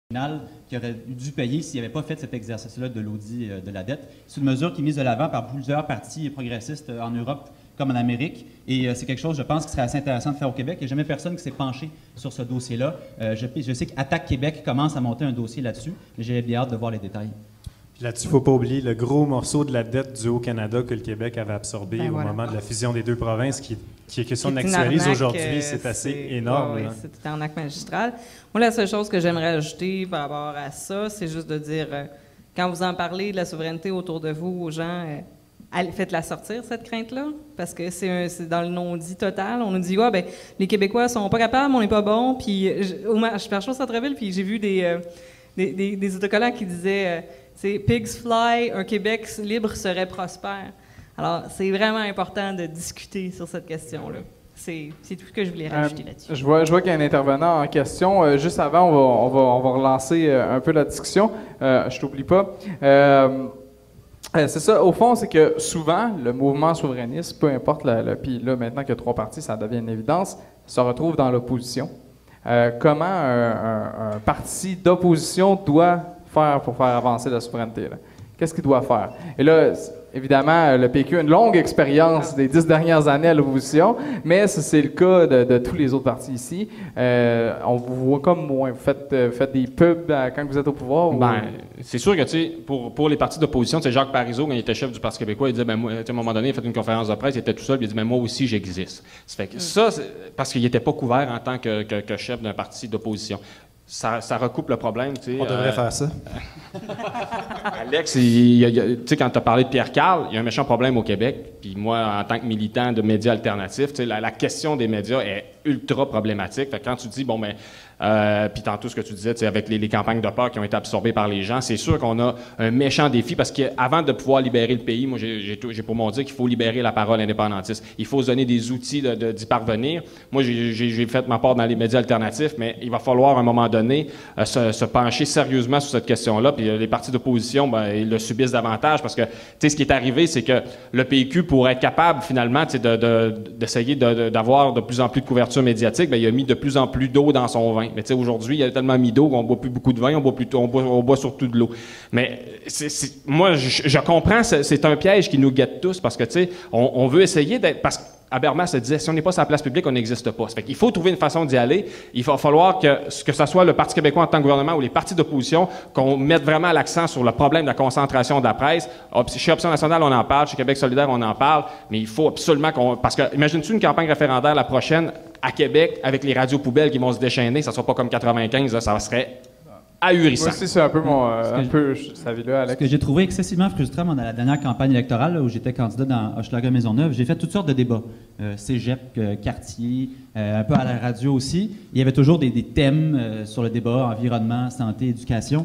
qui aurait dû payer s'il n'avait pas fait cet exercice-là de l'audit de la dette. C'est une mesure qui est mise de l'avant par plusieurs partis progressistes en Europe comme en Amérique. Et c'est quelque chose, je pense, qui serait assez intéressant de faire au Québec. Il n'y a jamais personne qui s'est penché sur ce dossier-là. Je sais qu'Attaque Québec commence à monter un dossier là-dessus, mais j'ai bien hâte de voir les détails. Là-dessus, il ne faut pas oublier le gros morceau de la dette du Haut-Canada que le Québec avait absorbé au moment de la fusion des deux provinces, qui si on actualise aujourd'hui, c'est assez énorme. Oui, c'est tout un acte magistral. Moi, la seule chose que j'aimerais ajouter par rapport à ça, c'est juste de dire, quand vous en parlez de la souveraineté autour de vous aux gens, faites-la sortir, cette crainte-là, parce que c'est dans le non-dit total. On nous dit, ouais, ben, les Québécois sont pas capables, on n'est pas bons. Puis, je pars au centre-ville, puis j'ai vu des autocollants qui disaient, c'est Pigs Fly, un Québec libre serait prospère. Alors, c'est vraiment important de discuter sur cette question-là. C'est tout ce que je voulais rajouter là-dessus. Je vois qu'il y a un intervenant en question. Juste avant, on va relancer un peu la discussion. Je t'oublie pas. C'est ça. Au fond, c'est que souvent, le mouvement souverainiste, peu importe, puis là, maintenant qu'il y a trois partis, ça devient une évidence, se retrouve dans l'opposition. Comment un parti d'opposition doit faire pour faire avancer la souveraineté? Qu'est-ce qu'il doit faire? Et là, évidemment, le PQ a une longue expérience des 10 dernières années à l'opposition, mais c'est le cas de tous les autres partis ici. On vous voit comme moins. Vous faites des pubs quand vous êtes au pouvoir? Ben, c'est sûr que, tu sais, pour les partis d'opposition, c'est Jacques Parizeau, quand il était chef du Parti québécois, il disait, ben, moi, à un moment donné, il a fait une conférence de presse, il était tout seul, puis il a dit, ben, moi aussi, j'existe. Ça fait que ça, parce qu'il n'était pas couvert en tant que chef d'un parti d'opposition. Ça recoupe le problème, tu sais. On devrait faire ça. Alex, tu sais, quand tu as parlé de Pierre Carl, il y a un méchant problème au Québec. Puis moi, en tant que militant de médias alternatifs, tu sais, la question des médias est ultra problématique. Fait que quand tu dis, bon, ben, puis tantôt ce que tu disais, tu sais, avec les campagnes de peur qui ont été absorbées par les gens, c'est sûr qu'on a un méchant défi parce qu'avant de pouvoir libérer le pays, moi, j'ai pour mon dire qu'il faut libérer la parole indépendantiste. Il faut se donner des outils d'y parvenir. Moi, j'ai fait ma part dans les médias alternatifs, mais il va falloir à un moment donné se pencher sérieusement sur cette question-là. Puis les partis d'opposition, ben, ils le subissent davantage parce que, tu sais, ce qui est arrivé, c'est que le PQ, pour être capable finalement, tu sais, d'essayer d'avoir de plus en plus de couverture médiatique, ben, il a mis de plus en plus d'eau dans son vin. Mais tu sais, aujourd'hui, il y a tellement mis d'eau qu'on boit plus beaucoup de vin, on boit surtout de l'eau. Mais moi, je comprends, c'est un piège qui nous guette tous parce que, tu sais, on veut essayer d'être... Parce que Habermas se disait, si on n'est pas sur la place publique, on n'existe pas. Ça fait qu'il faut trouver une façon d'y aller. Il va falloir que ce soit le Parti québécois en tant que gouvernement ou les partis d'opposition, qu'on mette vraiment l'accent sur le problème de la concentration de la presse. Chez Option nationale, on en parle. Chez Québec solidaire, on en parle. Mais il faut absolument parce que, imagine-tu une campagne référendaire la prochaine à Québec avec les radios poubelles qui vont se déchaîner, ça ne sera pas comme 95, là, ça serait ahurissant. Moi aussi, c'est un peu cet avis-là, Alex. Ce que j'ai trouvé excessivement frustrant dans la dernière campagne électorale, là, où j'étais candidat dans Hochelaga-Maisonneuve, j'ai fait toutes sortes de débats. Cégep, quartier, un peu à la radio aussi. Il y avait toujours des thèmes sur le débat, environnement, santé, éducation.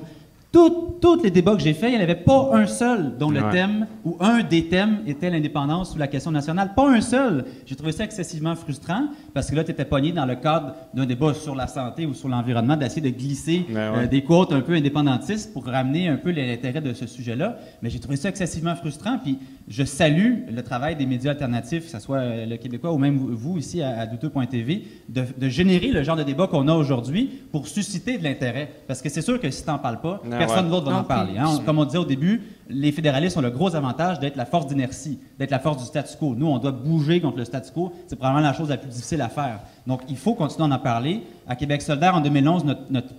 Tous les débats que j'ai faits, il n'y en avait pas un seul dont le thème ou un des thèmes était l'indépendance ou la question nationale. Pas un seul. J'ai trouvé ça excessivement frustrant parce que là, tu étais pogné dans le cadre d'un débat sur la santé ou sur l'environnement d'essayer de glisser des quotes un peu indépendantistes pour ramener un peu l'intérêt de ce sujet-là. Mais j'ai trouvé ça excessivement frustrant. Puis je salue le travail des médias alternatifs, que ce soit le Québécois ou même vous ici à douteux.tv, de générer le genre de débat qu'on a aujourd'hui pour susciter de l'intérêt. Parce que c'est sûr que si tu n'en parles pas, personne d'autre va en parler. Hein? Comme on disait au début, les fédéralistes ont le gros avantage d'être la force d'inertie, d'être la force du statu quo. Nous, on doit bouger contre le statu quo. C'est probablement la chose la plus difficile à faire. Donc, il faut continuer à en parler. À Québec solidaire, en 2011, notre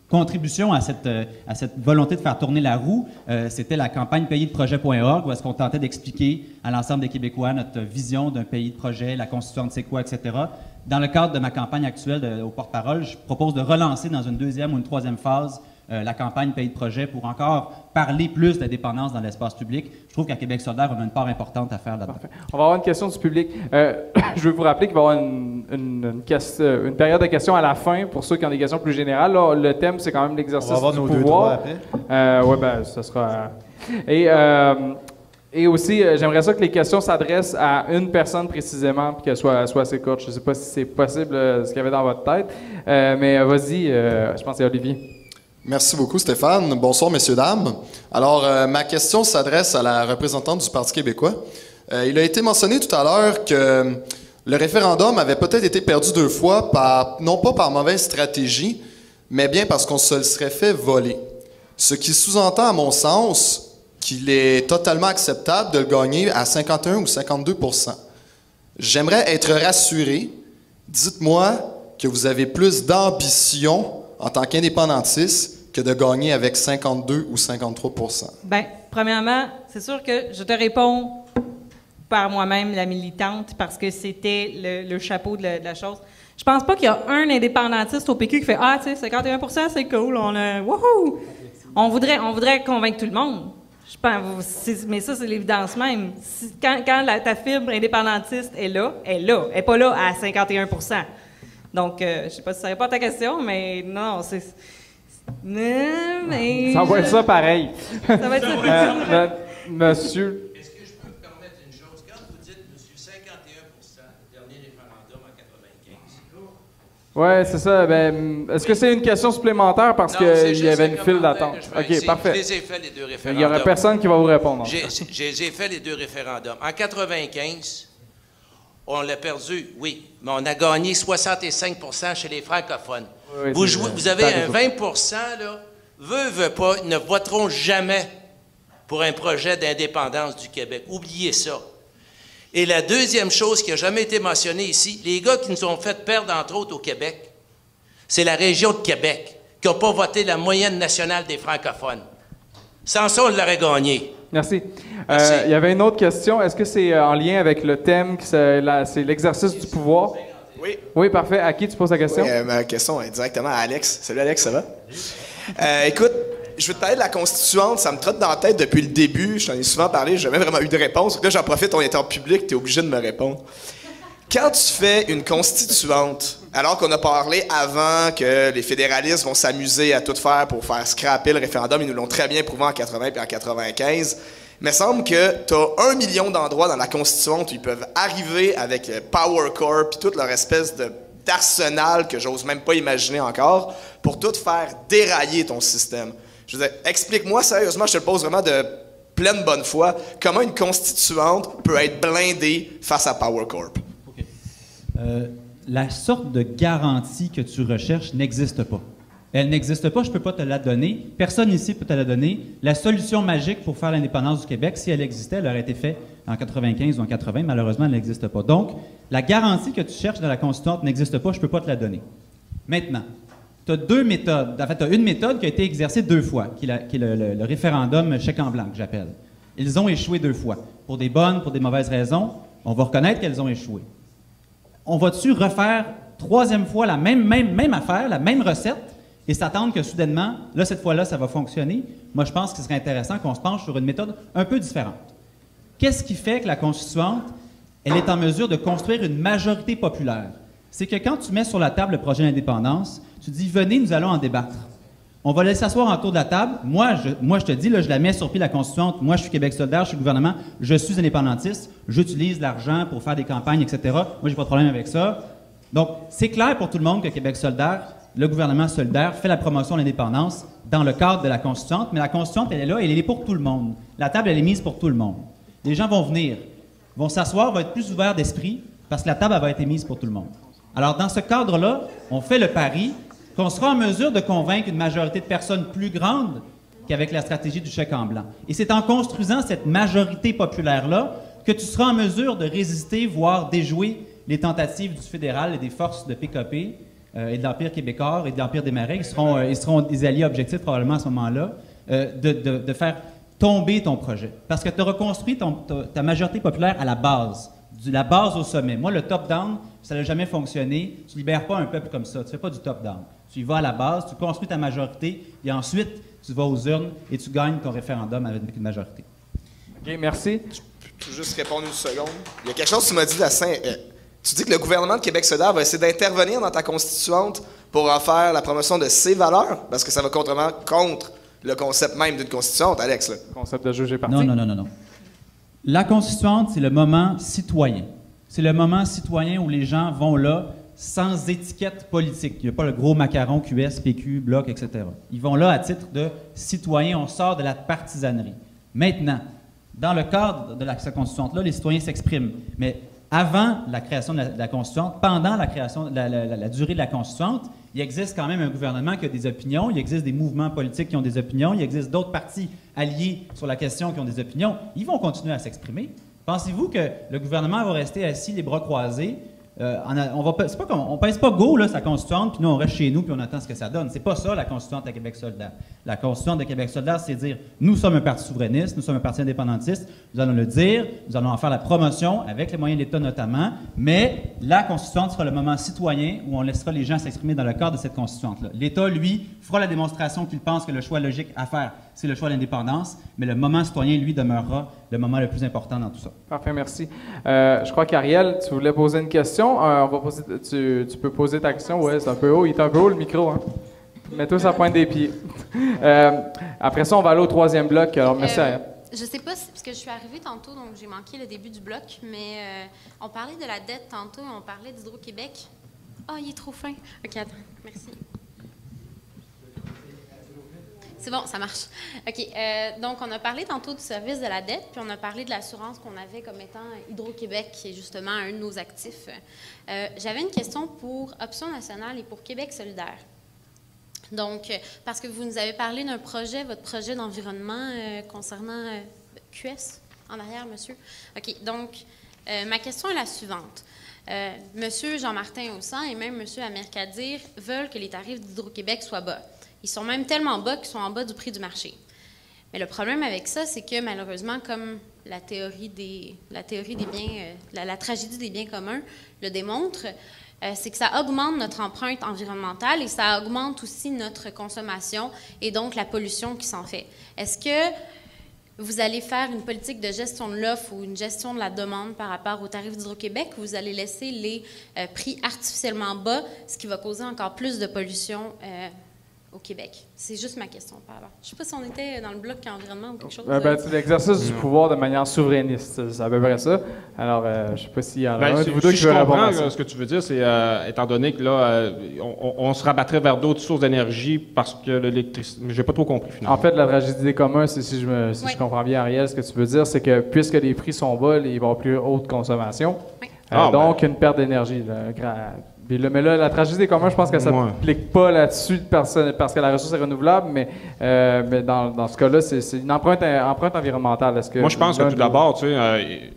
contribution à cette volonté de faire tourner la roue, c'était la campagne payedprojet.org, où est-ce qu'on tentait d'expliquer à l'ensemble des Québécois notre vision d'un pays de projet, la constituante c'est quoi, etc. Dans le cadre de ma campagne actuelle au porte-parole, je propose de relancer dans une deuxième ou une troisième phase la campagne Pays de projet pour encore parler plus de la dépendance dans l'espace public. Je trouve qu'à Québec solidaire, on a une part importante à faire là-dedans. On va avoir une question du public. Je veux vous rappeler qu'il va y avoir une période de questions à la fin pour ceux qui ont des questions plus générales. Là, le thème, c'est quand même l'exercice du pouvoir. On va avoir nos 2-3 après. Oui, bien, ça sera... Et aussi, j'aimerais ça que les questions s'adressent à une personne précisément, puis qu'elle soit assez courte. Je ne sais pas si c'est possible, ce qu'il y avait dans votre tête. Mais vas-y, je pense que c'est Olivier. Merci beaucoup, Stéphane. Bonsoir, messieurs, dames. Alors, ma question s'adresse à la représentante du Parti québécois. Il a été mentionné tout à l'heure que le référendum avait peut-être été perdu 2 fois, non pas par mauvaise stratégie, mais bien parce qu'on se le serait fait voler. Ce qui sous-entend, à mon sens, qu'il est totalement acceptable de le gagner à 51 ou 52 %. J'aimerais être rassuré. Dites-moi que vous avez plus d'ambition en tant qu'indépendantiste que de gagner avec 52 ou 53 %. Bien, premièrement, c'est sûr que je te réponds par moi-même, la militante, parce que c'était le chapeau de la chose. Je pense pas qu'il y a un indépendantiste au PQ qui fait « Ah, tu sais, 51 % c'est cool, on a... Wouhou! » On voudrait convaincre tout le monde. Je pense, mais ça, c'est l'évidence même. Quand ta fibre indépendantiste est là. Elle n'est pas là à 51 %. Donc, je sais pas si ça répond à ta question, mais non, c'est... Mais... Ça va être ça pareil. Ça va être ça. Monsieur... Est-ce que je peux me permettre une chose? Quand vous dites, monsieur, 51 % le dernier référendum en 95... Oui, c'est ça. Ben, est-ce que c'est une question supplémentaire parce qu'il y avait une file d'attente? OK, parfait. Je les ai fait, les deux référendums. Il n'y aurait personne qui va vous répondre. J'ai fait les deux référendums. En 95, on l'a perdu, oui, mais on a gagné 65 % chez les francophones. Oui, vous avez un 20 % là, veut pas, ils ne voteront jamais pour un projet d'indépendance du Québec. Oubliez ça. Et la deuxième chose qui n'a jamais été mentionnée ici, les gars qui nous ont fait perdre, entre autres, au Québec, c'est la région de Québec, qui n'a pas voté la moyenne nationale des francophones. Sans ça, on l'aurait gagné. Merci. Merci. Il y avait une autre question. Est-ce que c'est en lien avec le thème, c'est l'exercice du pouvoir? Oui. Oui, parfait. À qui tu poses la question? Oui, ma question est directement à Alex. Salut Alex, ça va? Écoute, je veux te parler de la Constituante. Ça me trotte dans la tête depuis le début. Je t'en ai souvent parlé, j'ai jamais vraiment eu de réponse. Donc là, j'en profite, on est en public, tu es obligé de me répondre. Quand tu fais une Constituante, alors qu'on a parlé avant que les fédéralistes vont s'amuser à tout faire pour faire scraper le référendum, ils nous l'ont très bien prouvé en 80 et en 95, il me semble que tu as 1 million d'endroits dans la Constituante où ils peuvent arriver avec Power Corp et toute leur espèce d'arsenal que j'ose même pas imaginer encore pour tout faire dérailler ton système. Je veux dire, explique-moi sérieusement, je te le pose vraiment de pleine bonne foi, comment une Constituante peut être blindée face à Power Corp? Okay. La sorte de garantie que tu recherches n'existe pas. Elle n'existe pas, je ne peux pas te la donner. Personne ici peut te la donner. La solution magique pour faire l'indépendance du Québec, si elle existait, elle aurait été faite en 95 ou en 80. Malheureusement, elle n'existe pas. Donc, la garantie que tu cherches dans la Constituante n'existe pas, je ne peux pas te la donner. Maintenant, tu as deux méthodes. En fait, tu as une méthode qui a été exercée 2 fois, qui est le référendum chèque en blanc, que j'appelle. Ils ont échoué 2 fois. Pour des bonnes, pour des mauvaises raisons. On va reconnaître qu'elles ont échoué. On va-tu refaire 3e fois la même affaire, la même recette, et s'attendre que soudainement, là, cette fois-là, ça va fonctionner? Moi, je pense que ce serait intéressant qu'on se penche sur une méthode un peu différente. Qu'est-ce qui fait que la Constituante, elle est en mesure de construire une majorité populaire? C'est que quand tu mets sur la table le projet d'indépendance, tu dis, venez, nous allons en débattre. On va laisser s'asseoir autour de la table. Moi, je te dis, là, je la mets sur pied, la Constituante. Moi, je suis Québec solidaire, je suis le gouvernement, je suis indépendantiste, j'utilise l'argent pour faire des campagnes, etc. Moi, j'ai pas de problème avec ça. Donc, c'est clair pour tout le monde que Québec solidaire, le gouvernement solidaire, fait la promotion de l'indépendance dans le cadre de la Constituante, mais la Constituante, elle est là, elle est pour tout le monde. La table, elle est mise pour tout le monde. Les gens vont venir, vont s'asseoir, vont être plus ouverts d'esprit, parce que la table, elle va être mise pour tout le monde. Alors, dans ce cadre-là, on fait le pari qu'on sera en mesure de convaincre une majorité de personnes plus grande qu'avec la stratégie du chèque en blanc. Et c'est en construisant cette majorité populaire-là que tu seras en mesure de résister, voire déjouer les tentatives du fédéral et des forces de PKP et de l'Empire québécois et de l'Empire des Marais, ils seront des alliés objectifs probablement à ce moment-là, de faire tomber ton projet. Parce que tu as reconstruit ta majorité populaire à la base, de la base au sommet. Moi, le top-down, ça n'a jamais fonctionné. Tu ne libères pas un peuple comme ça. Tu ne fais pas du top-down. Tu y vas à la base, tu construis ta majorité, et ensuite, tu vas aux urnes et tu gagnes ton référendum avec une majorité. OK, merci. Je peux juste répondre une seconde. Il y a quelque chose que tu m'as dit, tu dis que le gouvernement de Québec solidaire va essayer d'intervenir dans ta Constituante pour en faire la promotion de ses valeurs, parce que ça va contre le concept même d'une Constituante, Alex. Là. Le concept de juger parti. Non. La Constituante, c'est le moment citoyen. C'est le moment citoyen où les gens vont là sans étiquette politique. Il n'y a pas le gros macaron QS, PQ, Bloc, etc. Ils vont là à titre de citoyens. On sort de la partisanerie. Maintenant, dans le cadre de cette Constituante-là, les citoyens s'expriment. Mais avant la création de la Constituante, pendant la création, la durée de la Constituante, il existe quand même un gouvernement qui a des opinions, il existe des mouvements politiques qui ont des opinions, il existe d'autres partis alliés sur la question qui ont des opinions. Ils vont continuer à s'exprimer. Pensez-vous que le gouvernement va rester assis, les bras croisés? C'est pas on pèse pas go là, sa constituante, puis nous on reste chez nous puis on attend ce que ça donne. C'est pas ça la constituante à Québec solidaire. La constituante de Québec solidaire, c'est dire nous sommes un parti souverainiste, nous sommes un parti indépendantiste, nous allons le dire, nous allons en faire la promotion avec les moyens de l'État notamment, mais la constituante sera le moment citoyen où on laissera les gens s'exprimer dans le cadre de cette constituante-là. L'État, lui, fera la démonstration qu'il pense que le choix logique à faire, c'est le choix de l'indépendance, mais le moment citoyen, lui, demeurera le moment le plus important dans tout ça. Parfait, merci. Je crois qu'Ariel, tu voulais poser une question. Tu peux poser ta question. Oui, c'est un peu haut. Il est un peu haut, le micro. Hein? Mets-toi sur la pointe des pieds. Après ça, on va aller au troisième bloc. Alors, merci, Ariel. Je ne sais pas, parce que je suis arrivée tantôt, donc j'ai manqué le début du bloc, mais on parlait de la dette tantôt et on parlait d'Hydro-Québec. Ah, il est trop fin. OK, attends. Merci. C'est bon, ça marche. OK. Donc, on a parlé tantôt du service de la dette, puis on a parlé de l'assurance qu'on avait comme étant Hydro-Québec, qui est justement un de nos actifs. J'avais une question pour Option nationale et pour Québec solidaire. Donc, parce que vous nous avez parlé d'un projet, votre projet d'environnement concernant QS, en arrière, monsieur. OK. Donc, ma question est la suivante. Monsieur Jean-Martin Haussan et même monsieur Amir Kadir veulent que les tarifs d'Hydro-Québec soient bas. Ils sont même tellement bas qu'ils sont en bas du prix du marché. Mais le problème avec ça, c'est que malheureusement, comme la théorie des biens, la tragédie des biens communs le démontre, c'est que ça augmente notre empreinte environnementale et ça augmente aussi notre consommation et donc la pollution qui s'en fait. Est-ce que vous allez faire une politique de gestion de l'offre ou une gestion de la demande par rapport aux tarifs d'Hydro-Québec ou vous allez laisser les prix artificiellement bas, ce qui va causer encore plus de pollution au Québec? C'est juste ma question par là. Je ne sais pas si on était dans le bloc environnement ou quelque chose. C'est l'exercice du pouvoir de manière souverainiste. C'est à peu près ça. Alors, je ne sais pas s'il y en a un de vous deux qui veut répondre à ça. Ce que tu veux dire, c'est, étant donné que là, on se rabattrait vers d'autres sources d'énergie parce que l'électricité... Je n'ai pas trop compris, finalement. En fait, la tragédie des communs, si je comprends bien, Ariel, ce que tu veux dire, c'est que puisque les prix sont bas, il va y avoir plus haute consommation. Oui. Donc, une perte d'énergie. Mais là, la tragédie des communs, je pense que ça ne s'applique pas là-dessus parce que la ressource est renouvelable, mais dans ce cas-là, c'est une empreinte environnementale. Moi, je pense que tout d'abord, tu sais,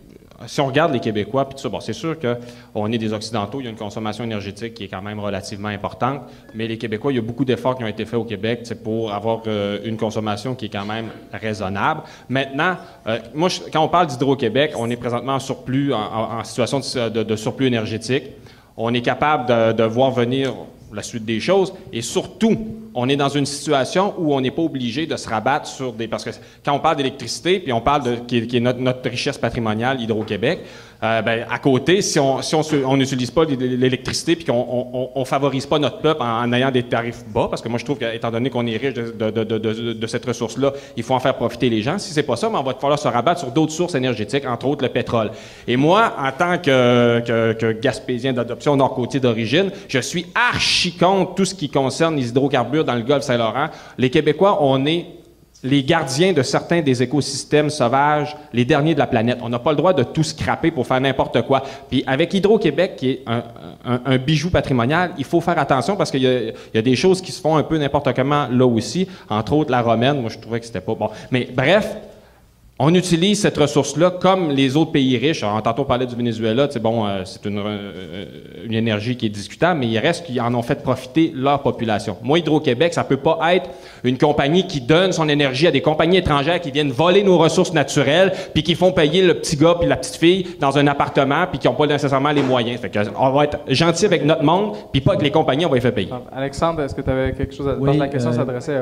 si on regarde les Québécois, puis tout ça, bon, c'est sûr qu'on est des Occidentaux, il y a une consommation énergétique qui est quand même relativement importante, mais les Québécois, il y a beaucoup d'efforts qui ont été faits au Québec pour avoir une consommation qui est quand même raisonnable. Maintenant, moi, quand on parle d'Hydro-Québec, on est présentement en surplus, en situation de surplus énergétique. On est capable de voir venir la suite des choses et surtout, on est dans une situation où on n'est pas obligé de se rabattre sur des... Parce que quand on parle d'électricité, puis on parle qui est notre richesse patrimoniale, Hydro-Québec, à côté, si on n'utilise pas l'électricité puis qu'on favorise pas notre peuple en ayant des tarifs bas, parce que moi je trouve qu'étant donné qu'on est riche de cette ressource-là, il faut en faire profiter les gens. Si c'est pas ça, mais on va falloir se rabattre sur d'autres sources énergétiques, entre autres le pétrole. Et moi, en tant que Gaspésien d'adoption nord-côtier d'origine, je suis archi contre tout ce qui concerne les hydrocarbures dans le Golfe Saint-Laurent. Les Québécois, on est les gardiens de certains des écosystèmes sauvages, les derniers de la planète. On n'a pas le droit de tout scraper pour faire n'importe quoi. Puis avec Hydro-Québec, qui est un bijou patrimonial, il faut faire attention parce qu'il y a des choses qui se font un peu n'importe comment là aussi. Entre autres, la romaine, moi je trouvais que c'était pas bon. Mais bref, on utilise cette ressource-là comme les autres pays riches. Alors, tantôt, on parlait du Venezuela, c'est une énergie qui est discutable, mais il reste qu'ils en ont fait profiter leur population. Moi, Hydro-Québec, ça peut pas être une compagnie qui donne son énergie à des compagnies étrangères qui viennent voler nos ressources naturelles, puis qui font payer le petit gars puis la petite fille dans un appartement, puis qui n'ont pas nécessairement les moyens. Fait on va être gentil avec notre monde, puis pas que les compagnies, on va les faire payer. Alexandre, est-ce que tu avais quelque chose à dire? Oui, la question s'adressait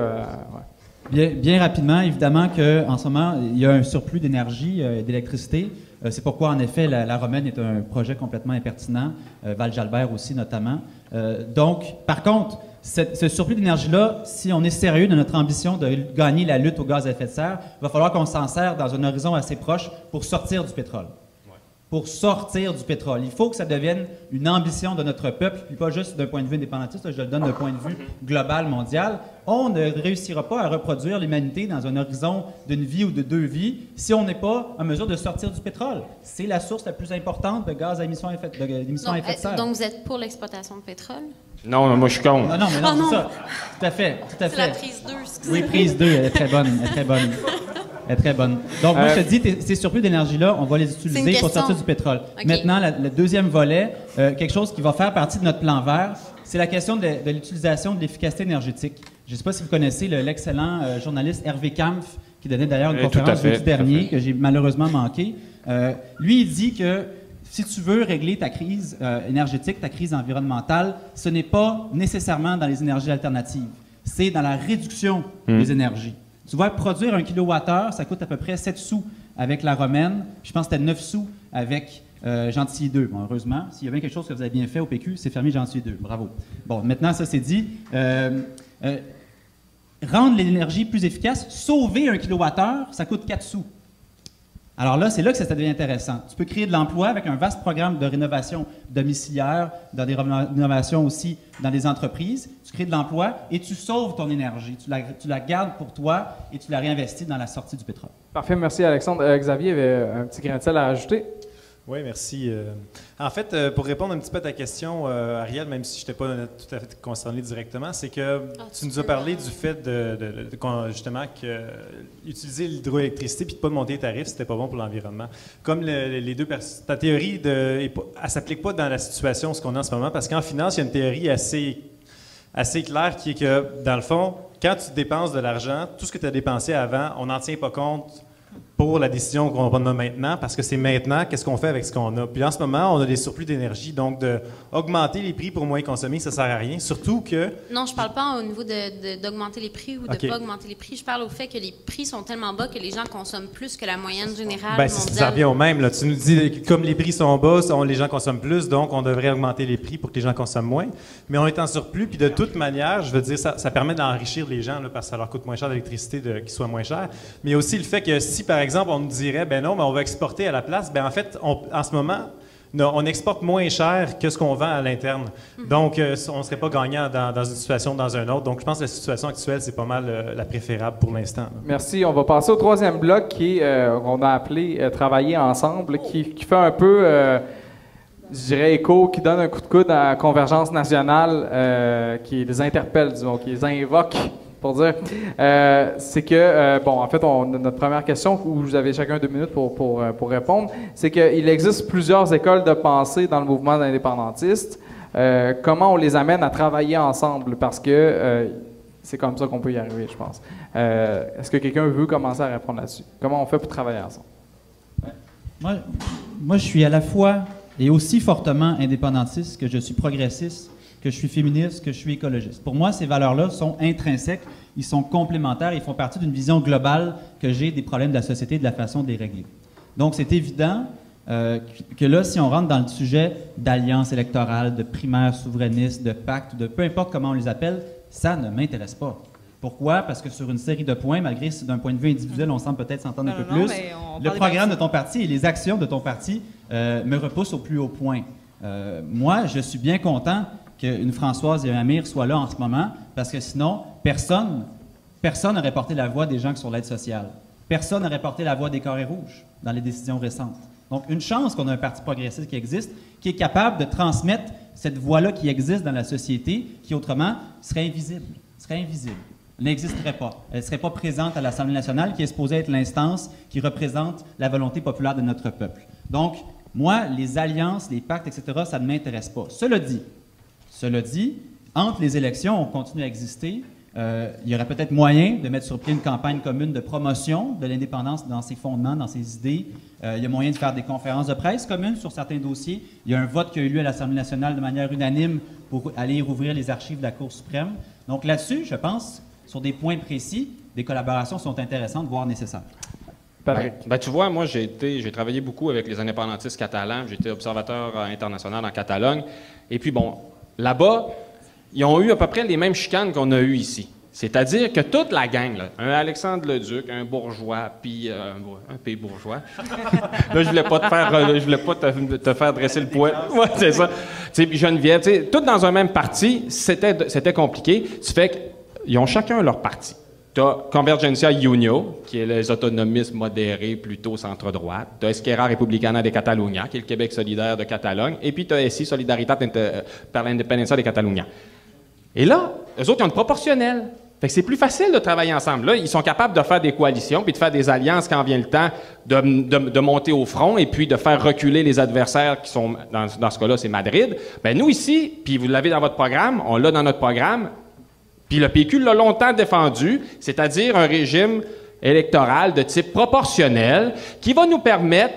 Bien rapidement, évidemment qu'en ce moment, il y a un surplus d'énergie, d'électricité. C'est pourquoi, en effet, la Romaine est un projet complètement impertinent, Val-Jalbert aussi notamment. Donc, par contre, ce surplus d'énergie-là, si on est sérieux de notre ambition de gagner la lutte au gaz à effet de serre, il va falloir qu'on s'en serve dans un horizon assez proche pour sortir du pétrole. pour sortir du pétrole. Il faut que ça devienne une ambition de notre peuple, puis pas juste d'un point de vue indépendantiste, je le donne d'un point de vue global, mondial. On ne réussira pas à reproduire l'humanité dans un horizon d'une vie ou de 2 vies si on n'est pas en mesure de sortir du pétrole. C'est la source la plus importante de gaz à émissions à effet de serre. Donc, vous êtes pour l'exploitation de pétrole? Non, moi, je suis contre. Non, mais non, c'est ça. Tout à fait. C'est la prise 2, excusez-moi. Oui, prise 2, elle est très bonne. Elle est très bonne. Donc, moi, je te dis, ces surplus d'énergie-là, on va les utiliser pour sortir du pétrole. Okay. Maintenant, le deuxième volet, quelque chose qui va faire partie de notre plan vert, c'est la question de l'utilisation de l'efficacité énergétique. Je ne sais pas si vous connaissez l'excellent journaliste Hervé Kampf, qui donnait d'ailleurs une conférence jeudi dernier, que j'ai malheureusement manqué. Lui, il dit que si tu veux régler ta crise énergétique, ta crise environnementale, ce n'est pas nécessairement dans les énergies alternatives. C'est dans la réduction des énergies. Tu vois, produire 1 kWh, ça coûte à peu près 7 sous avec la romaine. Je pense que c'était 9 sous avec Gentilly 2. Bon, heureusement, s'il y a bien quelque chose que vous avez bien fait au PQ, c'est fermer Gentilly 2. Bravo. Bon, maintenant, ça c'est dit. Rendre l'énergie plus efficace, sauver 1 kWh, ça coûte 4 sous. Alors là, c'est là que ça devient intéressant. Tu peux créer de l'emploi avec un vaste programme de rénovation domiciliaire, dans des rénovations aussi dans des entreprises. Tu crées de l'emploi et tu sauves ton énergie. Tu la gardes pour toi et tu la réinvestis dans la sortie du pétrole. Parfait, merci Alexandre. Xavier avait un petit grain de sel à ajouter. Oui, merci. En fait, pour répondre un petit peu à ta question, Ariel, même si je n'étais pas tout à fait concerné directement, c'est que tu nous as parlé du fait justement que utiliser l'hydroélectricité puis de ne pas monter les tarifs, c'était pas bon pour l'environnement. Comme les deux personnes, ta théorie, elle ne s'applique pas dans la situation ce qu'on a en ce moment, parce qu'en finance, il y a une théorie assez claire qui est que, dans le fond, quand tu dépenses de l'argent, tout ce que tu as dépensé avant, on n'en tient pas compte pour la décision qu'on a maintenant, parce que c'est maintenant, qu'est-ce qu'on fait avec ce qu'on a. Puis en ce moment, on a des surplus d'énergie, donc d'augmenter les prix pour moins consommer, ça ne sert à rien, surtout que... Non, je ne parle pas au niveau d'augmenter les prix ou de ne pas augmenter les prix, je parle au fait que les prix sont tellement bas que les gens consomment plus que la moyenne générale mondiale. Ça revient au même, là. Tu nous dis, comme les prix sont bas, les gens consomment plus, donc on devrait augmenter les prix pour que les gens consomment moins, mais on est en surplus, puis de toute manière, je veux dire, ça permet d'enrichir les gens, là, parce que ça leur coûte moins cher l'électricité qu'ils soient moins chers, mais il y a aussi le fait que si, par exemple, on nous dirait, ben non, mais on va exporter à la place, ben en fait, en ce moment, on exporte moins cher que ce qu'on vend à l'interne. Donc, on ne serait pas gagnant dans une situation dans une autre. Donc, je pense que la situation actuelle, c'est pas mal la préférable pour l'instant. Merci. On va passer au troisième bloc qu'on a appelé Travailler ensemble, qui fait un peu, je dirais, écho, qui donne un coup de coude à la Convergence nationale, qui les interpelle, disons, qui les invoque. Pour dire, c'est que, en fait, notre première question, où vous avez chacun 2 minutes pour répondre, c'est qu'il existe plusieurs écoles de pensée dans le mouvement indépendantiste. Comment on les amène à travailler ensemble? Parce que c'est comme ça qu'on peut y arriver, je pense. Est-ce que quelqu'un veut commencer à répondre là-dessus? Comment on fait pour travailler ensemble? Moi, je suis à la fois et aussi fortement indépendantiste que je suis progressiste, que je suis féministe, que je suis écologiste. Pour moi, ces valeurs-là sont intrinsèques, ils sont complémentaires, ils font partie d'une vision globale que j'ai des problèmes de la société et de la façon de les régler. Donc, c'est évident que là, si on rentre dans le sujet d'alliance électorale, de primaire souverainiste, de pacte, de peu importe comment on les appelle, ça ne m'intéresse pas. Pourquoi? Parce que sur une série de points, malgré si d'un point de vue individuel, on semble peut-être s'entendre un peu plus, le programme de ton parti et les actions de ton parti me repoussent au plus haut point. Moi, je suis bien content qu'une Françoise et un Amir soient là en ce moment, parce que sinon, personne n'aurait porté la voix des gens qui sont sur l'aide sociale. Personne n'aurait porté la voix des carrés rouges dans les décisions récentes. Donc, une chance qu'on a un parti progressiste qui existe, qui est capable de transmettre cette voix-là qui existe dans la société, qui autrement serait invisible. N'existerait pas. Elle ne serait pas présente à l'Assemblée nationale, qui est supposée être l'instance qui représente la volonté populaire de notre peuple. Donc, moi, les alliances, les pactes, etc., ça ne m'intéresse pas. Cela dit, entre les élections, on continue à exister. Il y aurait peut-être moyen de mettre sur pied une campagne commune de promotion de l'indépendance dans ses fondements, dans ses idées. Il y a moyen de faire des conférences de presse communes sur certains dossiers. Il y a un vote qui a eu lieu à l'Assemblée nationale de manière unanime pour aller rouvrir les archives de la Cour suprême. Donc là-dessus, je pense, sur des points précis, des collaborations sont intéressantes, voire nécessaires. Ben, tu vois, moi, j'ai travaillé beaucoup avec les indépendantistes catalans. J'étais observateur international en Catalogne. Et puis, bon, là-bas, ils ont eu à peu près les mêmes chicanes qu'on a eues ici. C'est-à-dire que toute la gang, là, un Alexandre Leduc, un bourgeois, puis un pays bourgeois. Là, je voulais pas te faire dresser le poil. Ouais, c'est ça. Puis Geneviève, tout dans un même parti, c'était compliqué. Tu fais qu'ils ont chacun leur parti. Tu as Convergencia Unió, qui est les autonomistes modérés, plutôt centre-droite. Tu as Esquerra Republicana de Catalunya, qui est le Québec solidaire de Catalogne. Et puis tu as SI, Solidaritat per l'Independencia de Catalunya. Et là, eux autres, ils ont une proportionnelle. Fait que c'est plus facile de travailler ensemble. Là, ils sont capables de faire des coalitions puis de faire des alliances quand vient le temps de monter au front et puis de faire reculer les adversaires qui sont, dans ce cas-là, c'est Madrid. Bien, nous ici, puis vous l'avez dans votre programme, on l'a dans notre programme, puis le PQ l'a longtemps défendu, c'est-à-dire un régime électoral de type proportionnel qui va nous permettre,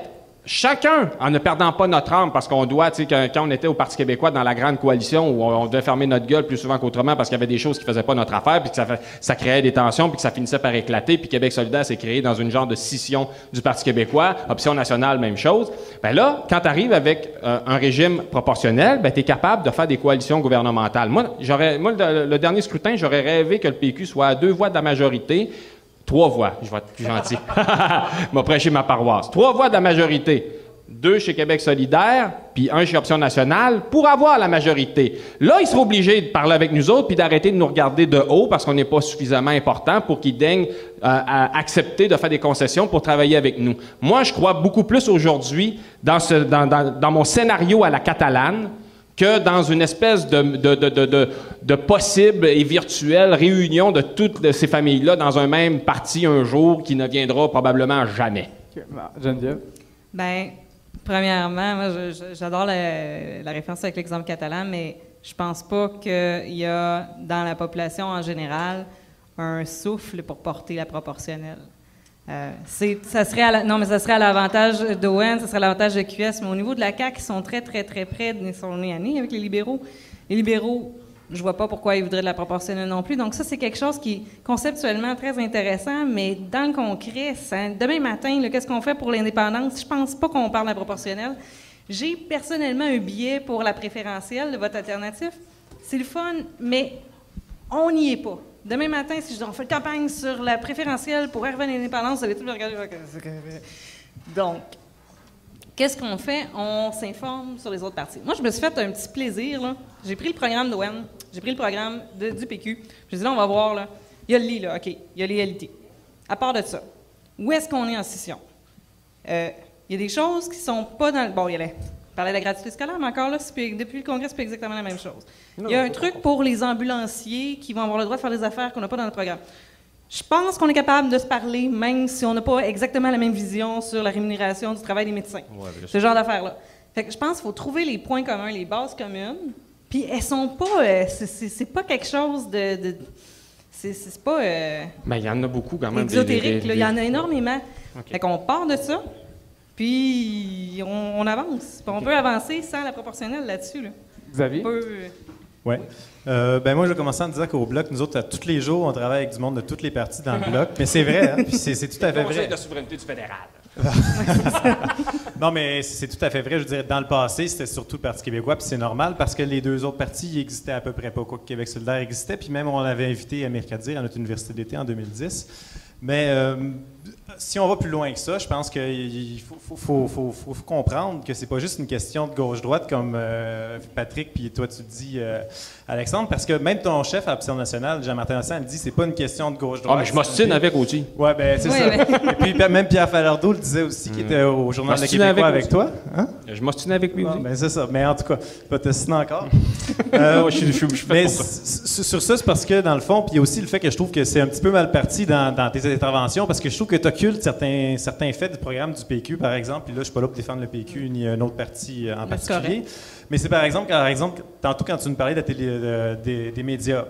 chacun, en ne perdant pas notre âme, parce qu'on doit, tu sais, quand on était au Parti québécois dans la grande coalition où on devait fermer notre gueule plus souvent qu'autrement parce qu'il y avait des choses qui faisaient pas notre affaire, puis que ça créait des tensions, puis que ça finissait par éclater, puis Québec solidaire s'est créé dans une genre de scission du Parti québécois, Option nationale, même chose. Bien là, quand tu arrives avec un régime proportionnel, ben tu es capable de faire des coalitions gouvernementales. Moi, le dernier scrutin, j'aurais rêvé que le PQ soit à 2 voix de la majorité. 3 voix, je vais être plus gentil. Je vais prêcher ma paroisse. 3 voix de la majorité. 2 chez Québec solidaire, puis 1 chez Option nationale, pour avoir la majorité. Là, ils seront obligés de parler avec nous autres, puis d'arrêter de nous regarder de haut, parce qu'on n'est pas suffisamment important pour qu'ils daignent accepter de faire des concessions pour travailler avec nous. Moi, je crois beaucoup plus aujourd'hui dans mon scénario à la catalane, que dans une espèce de possible et virtuelle réunion de toutes ces familles-là dans un même parti un jour qui ne viendra probablement jamais. Geneviève? Bien, premièrement, moi, j'adore la référence avec l'exemple catalan, mais je pense pas qu'il y a dans la population en général un souffle pour porter la proportionnelle. Ça serait à l'avantage d'ON, ça serait à l'avantage de QS, mais au niveau de la CAQ, ils sont très, très, très près de sont nez à nez avec les libéraux. Les libéraux, je vois pas pourquoi ils voudraient de la proportionnelle non plus. Donc ça, c'est quelque chose qui est conceptuellement très intéressant, mais dans le concret, demain matin, qu'est-ce qu'on fait pour l'indépendance? Je pense pas qu'on parle de la proportionnelle. J'ai personnellement un billet pour la préférentielle, le vote alternatif. C'est le fun, mais on n'y est pas. Demain matin, si je dis on fait une campagne sur la préférentielle pour arriver à l'indépendance, vous allez tout le regarder. Donc, qu'est-ce qu'on fait? On s'informe sur les autres partis. Moi, je me suis fait un petit plaisir. Là. J'ai pris le programme d'ON, j'ai pris le programme du PQ. J'ai dit là, on va voir. Là. Il y a le lit, là, OK. Il y a les LT. À part de ça, où est-ce qu'on est en scission? Il y a des choses qui sont pas dans le... Bon, il y a je parlais de la gratuité scolaire, mais encore là, depuis le Congrès, c'est pas exactement la même chose. Il y a un truc pour les ambulanciers qui vont avoir le droit de faire des affaires qu'on n'a pas dans notre programme. Je pense qu'on est capable de se parler, même si on n'a pas exactement la même vision sur la rémunération du travail des médecins. Ouais, ce genre d'affaires-là. Fait que je pense qu'il faut trouver les points communs, les bases communes, puis elles sont pas... c'est pas quelque chose de c'est pas... Mais il y en a beaucoup quand même. Exotérique, il y en a énormément. Okay. Fait qu'on part de ça. Puis, on avance. Puis on peut avancer sans la proportionnelle là-dessus. Là. Xavier? Oui. Ben moi, je vais commencer en disant qu'au Bloc, nous autres, tous les jours, on travaille avec du monde de toutes les parties dans le Bloc. Mais c'est vrai, hein? Puis c'est tout à fait vrai. Conseil de souveraineté du fédéral. Non, mais c'est tout à fait vrai. Je veux dire, dans le passé, c'était surtout le Parti québécois, puis c'est normal parce que les 2 autres partis, ils existaient à peu près pas. Quoi que Québec solidaire existait, puis même on avait invité Amir Kadir à notre université d'été en 2010. Mais si on va plus loin que ça, je pense qu'il faut comprendre que c'est pas juste une question de gauche-droite comme Patrick puis toi tu dis Alexandre, parce que même ton chef à l'Option nationale, Jean-Martin Hassan, dit c'est pas une question de gauche-droite. Ah, mais je m'ostine avec aussi. Ouais, ben c'est ça. Et puis même Pierre Falardeau le disait aussi, qui était au Journal de Québécois avec toi. Hein? Je m'ostine avec lui aussi. Ben c'est ça. Mais en tout cas, pas t'ostiner encore. Mais sur ça, c'est parce que dans le fond, puis il y a aussi le fait que je trouve que c'est un petit peu mal parti dans tes interventions, parce que je trouve que tu occultes certains faits du programme du PQ, par exemple, puis là, je suis pas là pour défendre le PQ ni un autre parti en particulier, mais c'est par exemple, tantôt quand tu nous parlais des médias,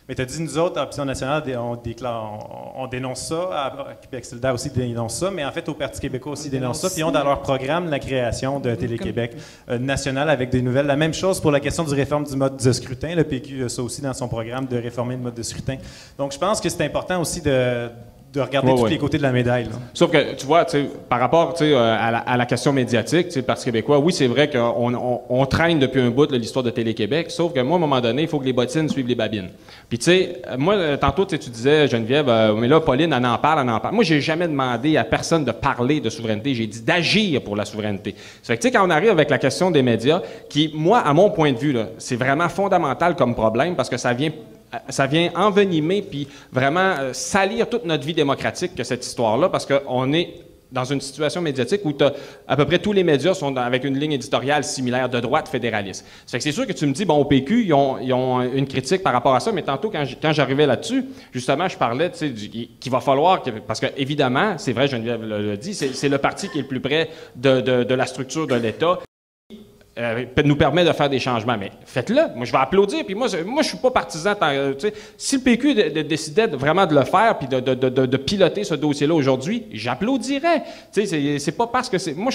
mais tu as dit, nous autres, à Option nationale, on dénonce ça, à Québec solidaire aussi dénonce ça, mais en fait, au Parti québécois aussi dénonce ça, puis ils ont dans leur programme la création de Télé-Québec national avec des nouvelles. La même chose pour la question du réforme du mode de scrutin. Le PQ a ça aussi dans son programme de réformer le mode de scrutin. Donc, je pense que c'est important aussi de de regarder tous les côtés de la médaille. Là. Sauf que, tu vois, par rapport à la question médiatique, le Parti québécois, oui, c'est vrai qu'on traîne depuis un bout l'histoire de Télé-Québec, sauf que moi, à un moment donné, il faut que les bottines suivent les babines. Puis, tu sais, moi, tantôt, tu disais, Geneviève, mais là, Pauline, elle en parle. Moi, j'ai jamais demandé à personne de parler de souveraineté. J'ai dit d'agir pour la souveraineté. Ça fait que, tu sais, quand on arrive avec la question des médias, qui, moi, à mon point de vue, là, c'est vraiment fondamental comme problème parce que ça vient envenimer puis vraiment salir toute notre vie démocratique que cette histoire-là, parce qu'on est dans une situation médiatique où à peu près tous les médias sont avec une ligne éditoriale similaire de droite fédéraliste. C'est sûr que tu me dis, bon, au PQ, ils ont une critique par rapport à ça, mais tantôt, quand j'arrivais là-dessus, justement, je parlais, tu sais, qu'il va falloir, parce que évidemment, c'est vrai, Geneviève l'a dit, c'est le parti qui est le plus près de la structure de l'État, nous permet de faire des changements. Mais faites-le. Moi, je vais applaudir. Puis moi, je suis pas partisan. Si le PQ décidait vraiment de le faire puis de piloter ce dossier-là aujourd'hui, j'applaudirais. C'est pas parce que moi,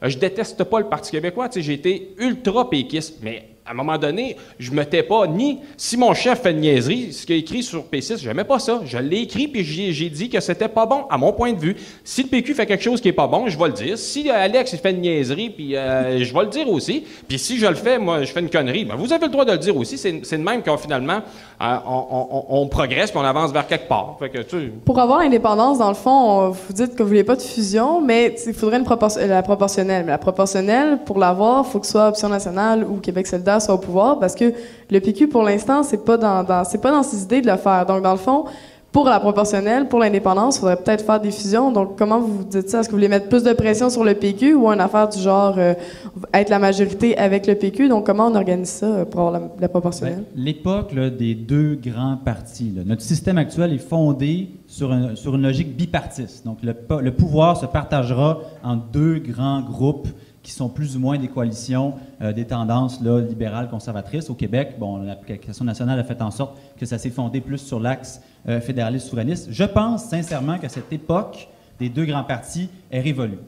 je déteste pas le Parti québécois. J'ai été ultra péquiste, mais à un moment donné, je me tais pas ni... Si mon chef fait une niaiserie, ce qu'il a écrit sur P6, j'aimais pas ça. Je l'ai écrit, puis j'ai dit que c'était pas bon, à mon point de vue. Si le PQ fait quelque chose qui est pas bon, je vais le dire. Si Alex il fait une niaiserie, puis je vais le dire aussi. Puis si je le fais, moi, je fais une connerie, ben, vous avez le droit de le dire aussi. C'est de même qu'on finalement, on progresse, puis on avance vers quelque part. Fait que, Pour avoir l'indépendance, dans le fond, vous dites que vous voulez pas de fusion, mais il faudrait la proportionnelle. Mais la proportionnelle, pour l'avoir, il faut que ce soit Option nationale ou Québec solidaire soit au pouvoir, parce que le PQ, pour l'instant, c'est pas dans ses idées de le faire. Donc, dans le fond, pour la proportionnelle, pour l'indépendance, il faudrait peut-être faire des fusions. Donc, comment vous dites ça? Est-ce que vous voulez mettre plus de pression sur le PQ ou une affaire du genre être la majorité avec le PQ? Donc, comment on organise ça pour avoir la proportionnelle? L'époque des deux grands partis, notre système actuel est fondé sur une logique bipartiste. Donc, le pouvoir se partagera en deux grands groupes qui sont plus ou moins des coalitions des tendances libérales conservatrices. Au Québec, bon, la question nationale a fait en sorte que ça s'est fondé plus sur l'axe fédéraliste-souverainiste. Je pense sincèrement que cette époque des deux grands partis est révolue.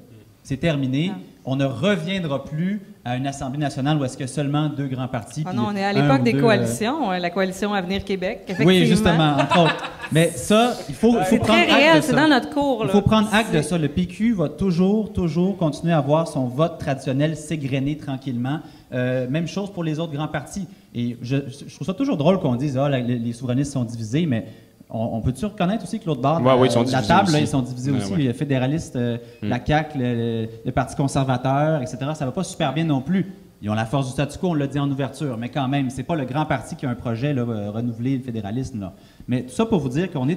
C'est terminé. On ne reviendra plus à une Assemblée nationale où est-ce que seulement deux grands partis... non, on est à l'époque des coalitions, la coalition Avenir Québec, effectivement. Oui, justement, entre autres. Mais ça, il faut prendre très réel, acte de ça. c'est dans notre cours. Il faut prendre acte de ça. Le PQ va toujours continuer à avoir son vote traditionnel s'égrener tranquillement. Même chose pour les autres grands partis. Et je trouve ça toujours drôle qu'on dise « Ah, les souverainistes sont divisés », mais... On peut-tu reconnaître aussi que l'autre bord de la table, là, ils sont divisés aussi. Les fédéralistes, la CAQ, le Parti conservateur, etc., ça va pas super bien non plus. Ils ont la force du statu quo, on l'a dit en ouverture, mais quand même, c'est pas le grand parti qui a un projet renouveler le fédéralisme. Là. Mais tout ça pour vous dire qu'on est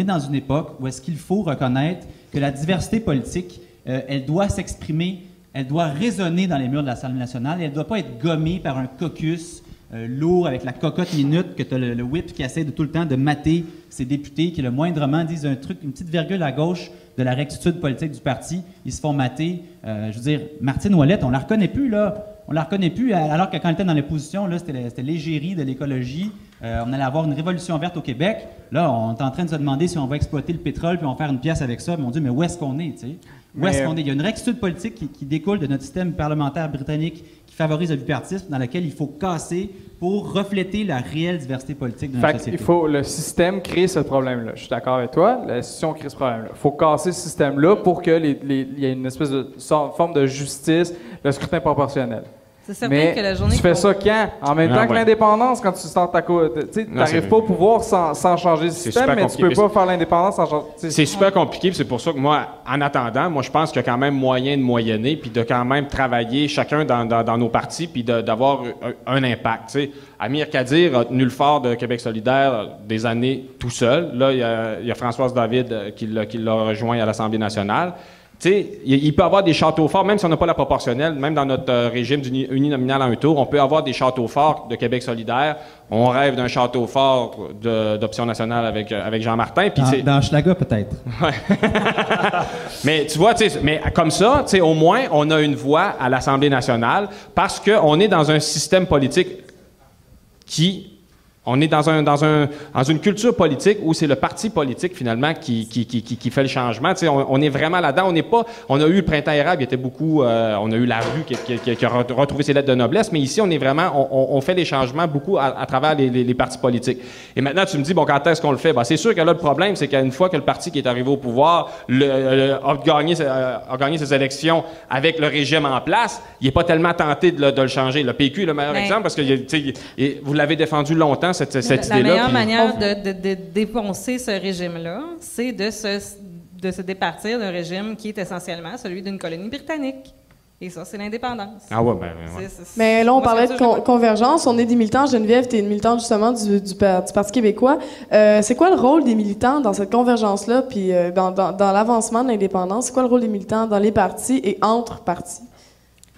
dans une époque où est-ce qu'il faut reconnaître que la diversité politique, elle doit s'exprimer, elle doit résonner dans les murs de l'Assemblée nationale et elle ne doit pas être gommée par un caucus lourd avec la cocotte minute que tu as le whip qui essaie de tout le temps de mater ses députés qui le moindrement disent un truc, une petite virgule à gauche de la rectitude politique du parti, ils se font mater. Je veux dire, Martine Ouellette, on la reconnaît plus là. On la reconnaît plus, alors que quand elle était dans l'opposition, là, c'était l'égérie de l'écologie. On allait avoir une révolution verte au Québec. Là, on est en train de se demander si on va exploiter le pétrole puis on va faire une pièce avec ça. Mon Dieu, mais où est-ce qu'on est, tu sais? Où est-ce qu'on est? Il y a une rectitude politique qui découle de notre système parlementaire britannique qui favorise le bipartisme, dans lequel il faut casser pour refléter la réelle diversité politique de notre société. Il faut, le système crée ce problème-là. Je suis d'accord avec toi, l'institution crée ce problème-là. Il faut casser ce système-là pour qu'il y ait une espèce de forme de justice, le scrutin proportionnel. C'est certain mais que la journée... tu fais ça quand? En même temps que l'indépendance, quand tu sens ta côte. Tu n'arrives pas au pouvoir sans changer le système, mais tu peux pas faire l'indépendance sans changer... C'est super compliqué, c'est pour ça que moi, en attendant, moi je pense qu'il y a quand même moyen de moyenner, puis de quand même travailler chacun dans nos partis, puis d'avoir un impact. T'sais. Amir Kadir a tenu le fort de Québec solidaire des années tout seul. Là, il y a Françoise David qui l'a rejoint à l'Assemblée nationale. T'sais, il peut y avoir des châteaux forts, même si on n'a pas la proportionnelle, même dans notre régime uninominal à un tour, on peut avoir des châteaux forts de Québec solidaire. On rêve d'un château fort d'Option nationale avec Jean Martin. Dans Hochelaga, peut-être. Mais tu vois, mais comme ça, au moins, on a une voix à l'Assemblée nationale parce qu'on est dans un système politique qui On est dans une culture politique où c'est le parti politique, finalement, qui fait le changement. Tu sais, on est vraiment là-dedans. On a eu le printemps érable, il y était beaucoup... on a eu la rue qui a retrouvé ses lettres de noblesse, mais ici, on est vraiment... On fait les changements beaucoup à travers les partis politiques. Et maintenant, tu me dis, bon, quand est-ce qu'on le fait? Ben, c'est sûr que là, le problème, c'est qu'une fois que le parti qui est arrivé au pouvoir a gagné ses élections avec le régime en place, il n'est pas tellement tenté de le changer. Le PQ est le meilleur exemple, parce que vous l'avez défendu longtemps, cette idée-là. La meilleure manière de défoncer ce régime-là, c'est de se départir d'un régime qui est essentiellement celui d'une colonie britannique. Et ça, c'est l'indépendance. Ah ouais, ben ouais. Mais là, on parlait de convergence. On est des militants. Geneviève, tu es une militante justement du Parti québécois. C'est quoi le rôle des militants dans cette convergence-là, puis dans l'avancement de l'indépendance? C'est quoi le rôle des militants dans les partis et entre partis?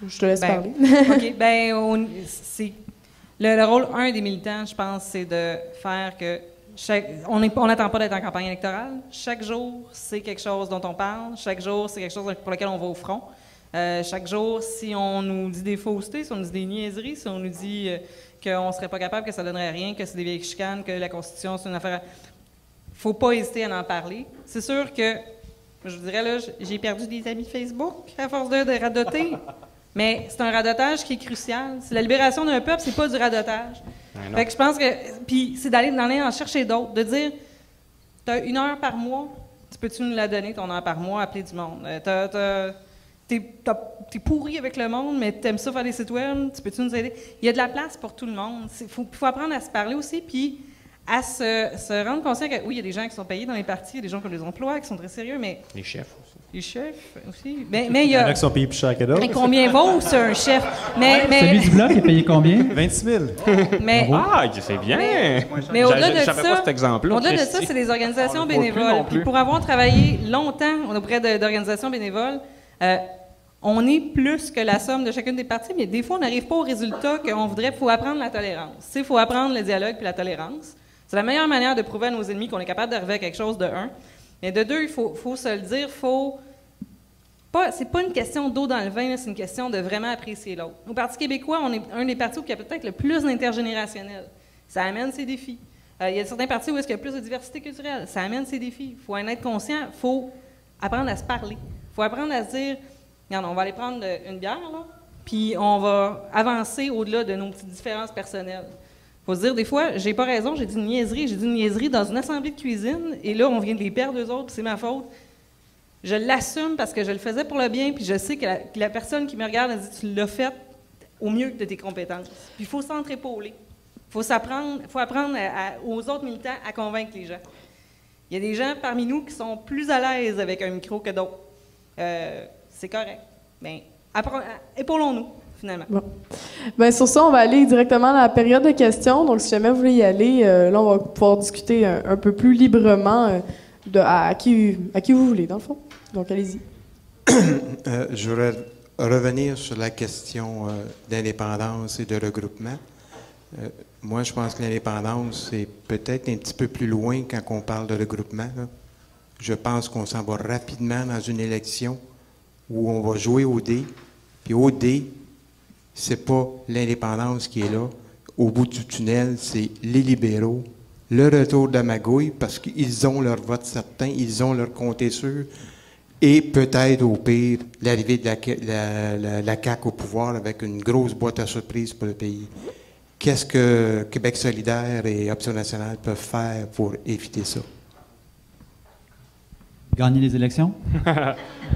Je te laisse parler. OK. Le rôle, des militants, je pense, c'est de faire que on n'attend pas d'être en campagne électorale. Chaque jour, c'est quelque chose dont on parle. Chaque jour, c'est quelque chose pour lequel on va au front. Chaque jour, si on nous dit des faussetés, si on nous dit des niaiseries, si on nous dit qu'on ne serait pas capable, que ça ne donnerait rien, que c'est des vieilles chicanes, que la Constitution, c'est une affaire... faut pas hésiter à en parler. C'est sûr que, je dirais là, j'ai perdu des amis Facebook à force de radoter. Mais c'est un radotage qui est crucial. C'est la libération d'un peuple, c'est pas du radotage. Fait que je pense que... Puis c'est d'aller en chercher d'autres, de dire, t'as 1 heure par mois, tu peux-tu nous la donner, ton heure par mois, appeler du monde? T'es pourri avec le monde, mais t'aimes ça faire des sites web, tu peux-tu nous aider? Il y a de la place pour tout le monde. Il faut apprendre à se parler aussi, puis à se rendre conscient que, oui, il y a des gens qui sont payés dans les partis, il y a des gens qui ont des emplois, qui sont très sérieux, mais... Les chefs aussi. Les chefs aussi. Mais il y a... Il y en a qui sont payés plus cher que d'autres. Mais combien vaut c'est un chef? Celui du bloc est payé combien? 26 000. Mais, c'est bien! Mais au-delà de ça, pas cet exemple-là. Au-delà de ça, c'est des organisations bénévoles. Puis pour avoir travaillé longtemps auprès d'organisations bénévoles, on est plus que la somme de chacune des parties, mais des fois, on n'arrive pas au résultat qu'on voudrait. Il faut apprendre la tolérance. Il faut apprendre le dialogue puis la tolérance. C'est la meilleure manière de prouver à nos ennemis qu'on est capable d'arriver à quelque chose de un. Mais de deux, il faut se le dire, c'est pas une question d'eau dans le vin, c'est une question de vraiment apprécier l'autre. Au Parti québécois, on est un des partis qui a peut-être le plus d'intergénérationnel. Ça amène ses défis. Il y a certains partis où est-ce qu'il y a plus de diversité culturelle. Ça amène ses défis. Il faut en être conscient. Il faut apprendre à se parler. Il faut apprendre à se dire, regarde, on va aller prendre une bière, là, puis on va avancer au-delà de nos petites différences personnelles. Il faut se dire, des fois, j'ai pas raison, j'ai dit une niaiserie dans une assemblée de cuisine, et là, on vient de les perdre eux autres, puis c'est ma faute. Je l'assume parce que je le faisais pour le bien, puis je sais que la personne qui me regarde, elle dit, tu l'as fait au mieux de tes compétences. Puis il faut s'entrépauler. Il faut apprendre aux autres militants à convaincre les gens. Il y a des gens parmi nous qui sont plus à l'aise avec un micro que d'autres. C'est correct. Bien, épaulons-nous. Finalement. Bon. Bien, sur ça, on va aller directement à la période de questions. Donc, si jamais vous voulez y aller, là, on va pouvoir discuter un peu plus librement à qui vous voulez, dans le fond. Donc, allez-y. Je voudrais revenir sur la question d'indépendance et de regroupement. Moi, je pense que l'indépendance, c'est peut-être un petit peu plus loin quand on parle de regroupement, là. Je pense qu'on s'en va rapidement dans une élection où on va jouer au dé. Puis au dé, c'est pas l'indépendance qui est là. Au bout du tunnel, c'est les libéraux, le retour de la magouille, parce qu'ils ont leur vote certain, ils ont leur comté sûr, et peut-être, au pire, l'arrivée de la CAQ au pouvoir avec une grosse boîte à surprise pour le pays. Qu'est-ce que Québec solidaire et Option nationale peuvent faire pour éviter ça? Gagner les élections?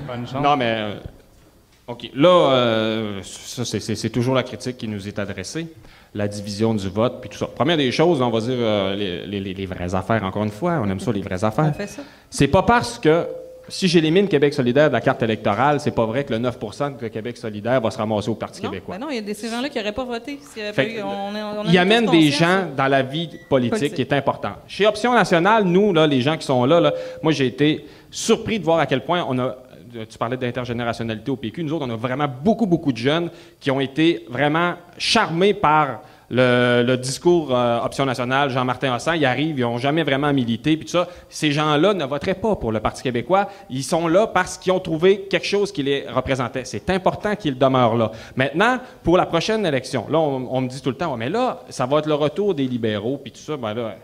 Bonne chance. Non, mais... OK. Là, ça, c'est toujours la critique qui nous est adressée, la division du vote, puis tout ça. Première des choses, on va dire les vraies affaires, encore une fois. On aime ça, les vraies affaires. On fait ça. C'est pas parce que, si j'élimine Québec solidaire de la carte électorale, c'est pas vrai que le 9 % de Québec solidaire va se ramasser au Parti québécois. Ben non, il y a ces gens-là qui n'auraient pas voté. Il amène des gens dans la vie politique qui est important. Chez Option nationale, nous, là, les gens qui sont là, moi, j'ai été surpris de voir à quel point on a... Tu parlais d'intergénérationnalité au PQ. Nous autres, on a vraiment beaucoup de jeunes qui ont été vraiment charmés par le discours Option nationale, Jean-Martin Hossan, ils arrivent, ils n'ont jamais vraiment milité, puis tout ça. Ces gens-là ne voteraient pas pour le Parti québécois. Ils sont là parce qu'ils ont trouvé quelque chose qui les représentait. C'est important qu'ils demeurent là. Maintenant, pour la prochaine élection, là, on me dit tout le temps, ouais, mais là, ça va être le retour des libéraux, puis tout ça, ben là,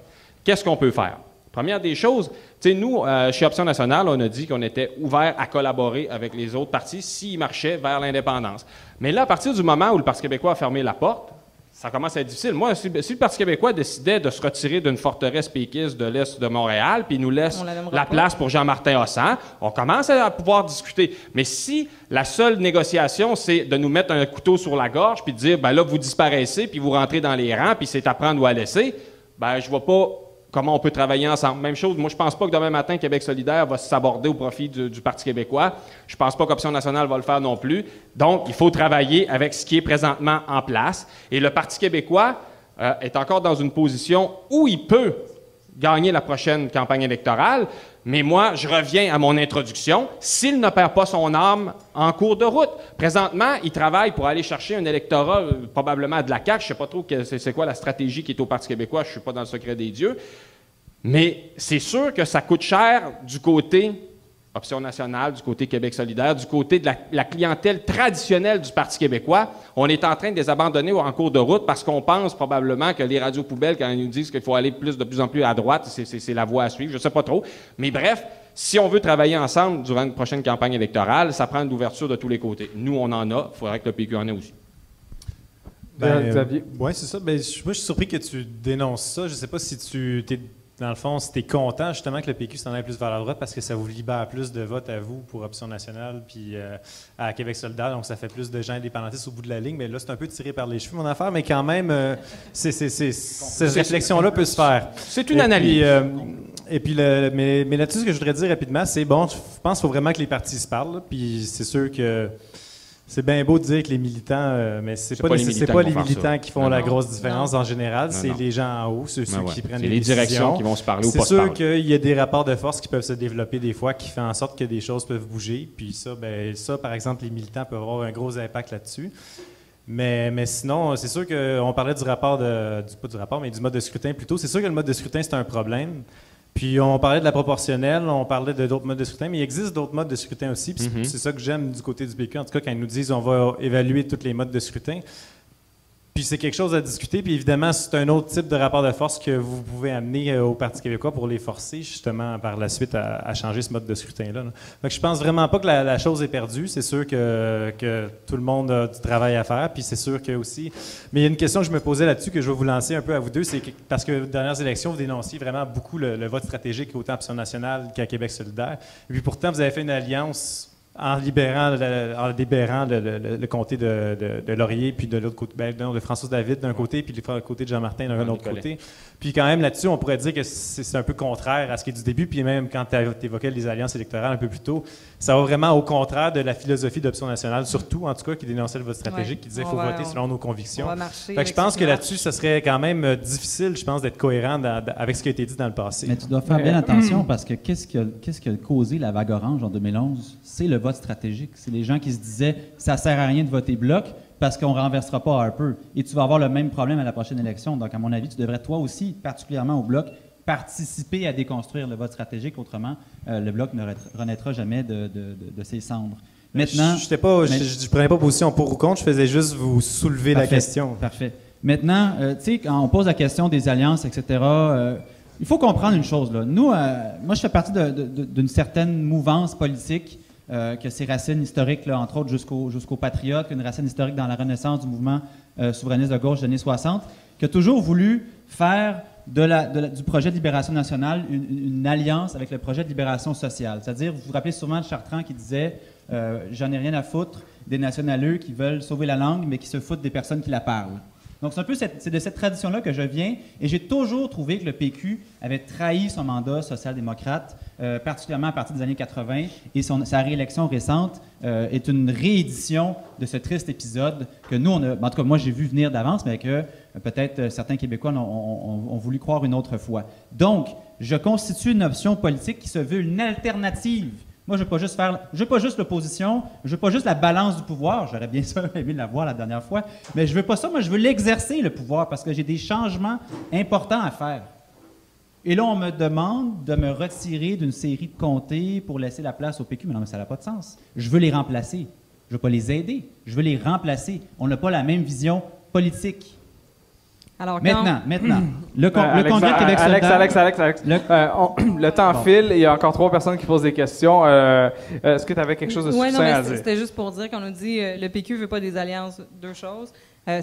qu'est-ce qu'on peut faire? Première des choses, tu sais, nous, chez Option nationale, on a dit qu'on était ouvert à collaborer avec les autres partis s'ils marchaient vers l'indépendance. Mais là, à partir du moment où le Parti québécois a fermé la porte, ça commence à être difficile. Moi, si le Parti québécois décidait de se retirer d'une forteresse péquiste de l'Est de Montréal, puis il nous laisse la place pour Jean-Martin Hossan, on commence à pouvoir discuter. Mais si la seule négociation, c'est de nous mettre un couteau sur la gorge, puis de dire, ben là, vous disparaissez, puis vous rentrez dans les rangs, puis c'est à prendre ou à laisser, ben je vois pas comment on peut travailler ensemble. Même chose, moi, je pense pas que demain matin, Québec solidaire va s'aborder au profit du Parti québécois. Je pense pas qu'Option nationale va le faire non plus. Donc, il faut travailler avec ce qui est présentement en place. Et le Parti québécois est encore dans une position où il peut gagner la prochaine campagne électorale. Mais moi, je reviens à mon introduction. S'il ne perd pas son âme en cours de route, présentement, il travaille pour aller chercher un électorat probablement de la CAQ. Je ne sais pas trop c'est quoi la stratégie qui est au Parti québécois. Je ne suis pas dans le secret des dieux. Mais c'est sûr que ça coûte cher du côté Option nationale, du côté Québec solidaire, du côté de la clientèle traditionnelle du Parti québécois. On est en train de les abandonner en cours de route parce qu'on pense probablement que les radios poubelles, quand ils nous disent qu'il faut aller de plus en plus à droite, c'est la voie à suivre. Je ne sais pas trop. Mais bref, si on veut travailler ensemble durant une prochaine campagne électorale, ça prend une ouverture de tous les côtés. Nous, on en a. Il faudrait que le PQ en ait aussi. Oui, c'est ça. Ben, moi, je suis surpris que tu dénonces ça. Je ne sais pas si tu t'es... Dans le fond, si tu es content justement que le PQ s'en aille plus vers la droite parce que ça vous libère plus de votes à vous pour Option nationale puis à Québec solidaire, donc ça fait plus de gens indépendantistes au bout de la ligne. Mais là, c'est un peu tiré par les cheveux, mon affaire, mais quand même, cette réflexion-là peut se faire. C'est une analyse. Mais là-dessus, ce que je voudrais dire rapidement, c'est bon, je pense qu'il faut vraiment que les partis se parlent, puis c'est sûr que c'est bien beau de dire que les militants, mais c'est pas les militants qui font la grosse différence en général, c'est les gens en haut, ceux qui prennent les décisions. C'est les directions qui vont se parler ou pas se parler. parler. C'est sûr qu'il y a des rapports de force qui peuvent se développer des fois, qui font en sorte que des choses peuvent bouger, puis ça, par exemple, les militants peuvent avoir un gros impact là-dessus. Mais sinon, c'est sûr qu'on parlait du rapport du mode de scrutin plutôt. C'est sûr que le mode de scrutin, c'est un problème. Puis on parlait de la proportionnelle, on parlait d'autres modes de scrutin, mais il existe d'autres modes de scrutin aussi. Puis c'est ça que j'aime du côté du PQ, en tout cas, quand ils nous disent on va évaluer tous les modes de scrutin. Puis c'est quelque chose à discuter. Puis évidemment, c'est un autre type de rapport de force que vous pouvez amener au Parti québécois pour les forcer, justement, par la suite à changer ce mode de scrutin-là. Fait que je pense vraiment pas que la chose est perdue. C'est sûr que tout le monde a du travail à faire. Puis c'est sûr que aussi... Mais il y a une question que je me posais là-dessus que je vais vous lancer un peu à vous deux. C'est parce que aux dernières élections, vous dénonciez vraiment beaucoup le vote stratégique autant à Option nationale qu'à Québec solidaire. Et puis pourtant, vous avez fait une alliance... en libérant le comté de Laurier, puis de l'autre côté, de François David d'un côté, puis le côté de Jean-Martin d'un autre côté. Puis quand même, là-dessus, on pourrait dire que c'est un peu contraire à ce qui est du début, puis même quand tu évoquais les alliances électorales un peu plus tôt, ça va vraiment au contraire de la philosophie d'Option nationale, surtout, en tout cas, qui dénonçait le vote stratégique, qui disait qu'il faut voter selon nos convictions. Fait que je pense que là-dessus, ça serait quand même difficile, je pense, d'être cohérent avec ce qui a été dit dans le passé. Mais tu dois faire bien attention, parce que qu'est-ce qui a causé la vague orange en 2011? C'est le vote stratégique. C'est les gens qui se disaient « ça sert à rien de voter bloc parce qu'on ne renversera pas Harper ». Et tu vas avoir le même problème à la prochaine élection. Donc, à mon avis, tu devrais, toi aussi, particulièrement au bloc, participer à déconstruire le vote stratégique. Autrement, le bloc ne renaîtra jamais de ses cendres. Maintenant, je ne prenais pas position pour ou contre, je faisais juste vous soulever la question. Parfait. Maintenant, tu sais, quand on pose la question des alliances, etc., il faut comprendre une chose. Là. Nous, moi, je fais partie d'une certaine mouvance politique que ses racines historiques, là, entre autres jusqu'aux Patriotes, une racine historique dans la renaissance du mouvement souverainiste de gauche des années 60, qui a toujours voulu faire du projet de libération nationale une alliance avec le projet de libération sociale. C'est-à-dire, vous vous rappelez sûrement de Chartrand qui disait « J'en ai rien à foutre des nationaleux qui veulent sauver la langue, mais qui se foutent des personnes qui la parlent ». Donc, c'est un peu c'est de cette tradition-là que je viens, et j'ai toujours trouvé que le PQ avait trahi son mandat social-démocrate, particulièrement à partir des années 80, et sa réélection récente est une réédition de ce triste épisode que nous, en tout cas, moi, j'ai vu venir d'avance, mais que peut-être certains Québécois ont voulu croire une autre fois. Donc, je constitue une option politique qui se veut une alternative Moi, je veux pas juste l'opposition, je veux pas juste la balance du pouvoir. J'aurais bien sûr aimé l'avoir la dernière fois, mais je veux pas ça. Moi, je veux l'exercer, le pouvoir, parce que j'ai des changements importants à faire. Et là, on me demande de me retirer d'une série de comtés pour laisser la place au PQ. Mais non, mais ça n'a pas de sens. Je veux les remplacer. Je veux pas les aider. Je veux les remplacer. On n'a pas la même vision politique. Alors, maintenant, le Congrès de Québec solidaire... Alex. Le temps file et il y a encore 3 personnes qui posent des questions. Est-ce que tu avais quelque chose de succinct à dire? C'était juste pour dire qu'on nous dit le PQ veut pas des alliances. 2 choses.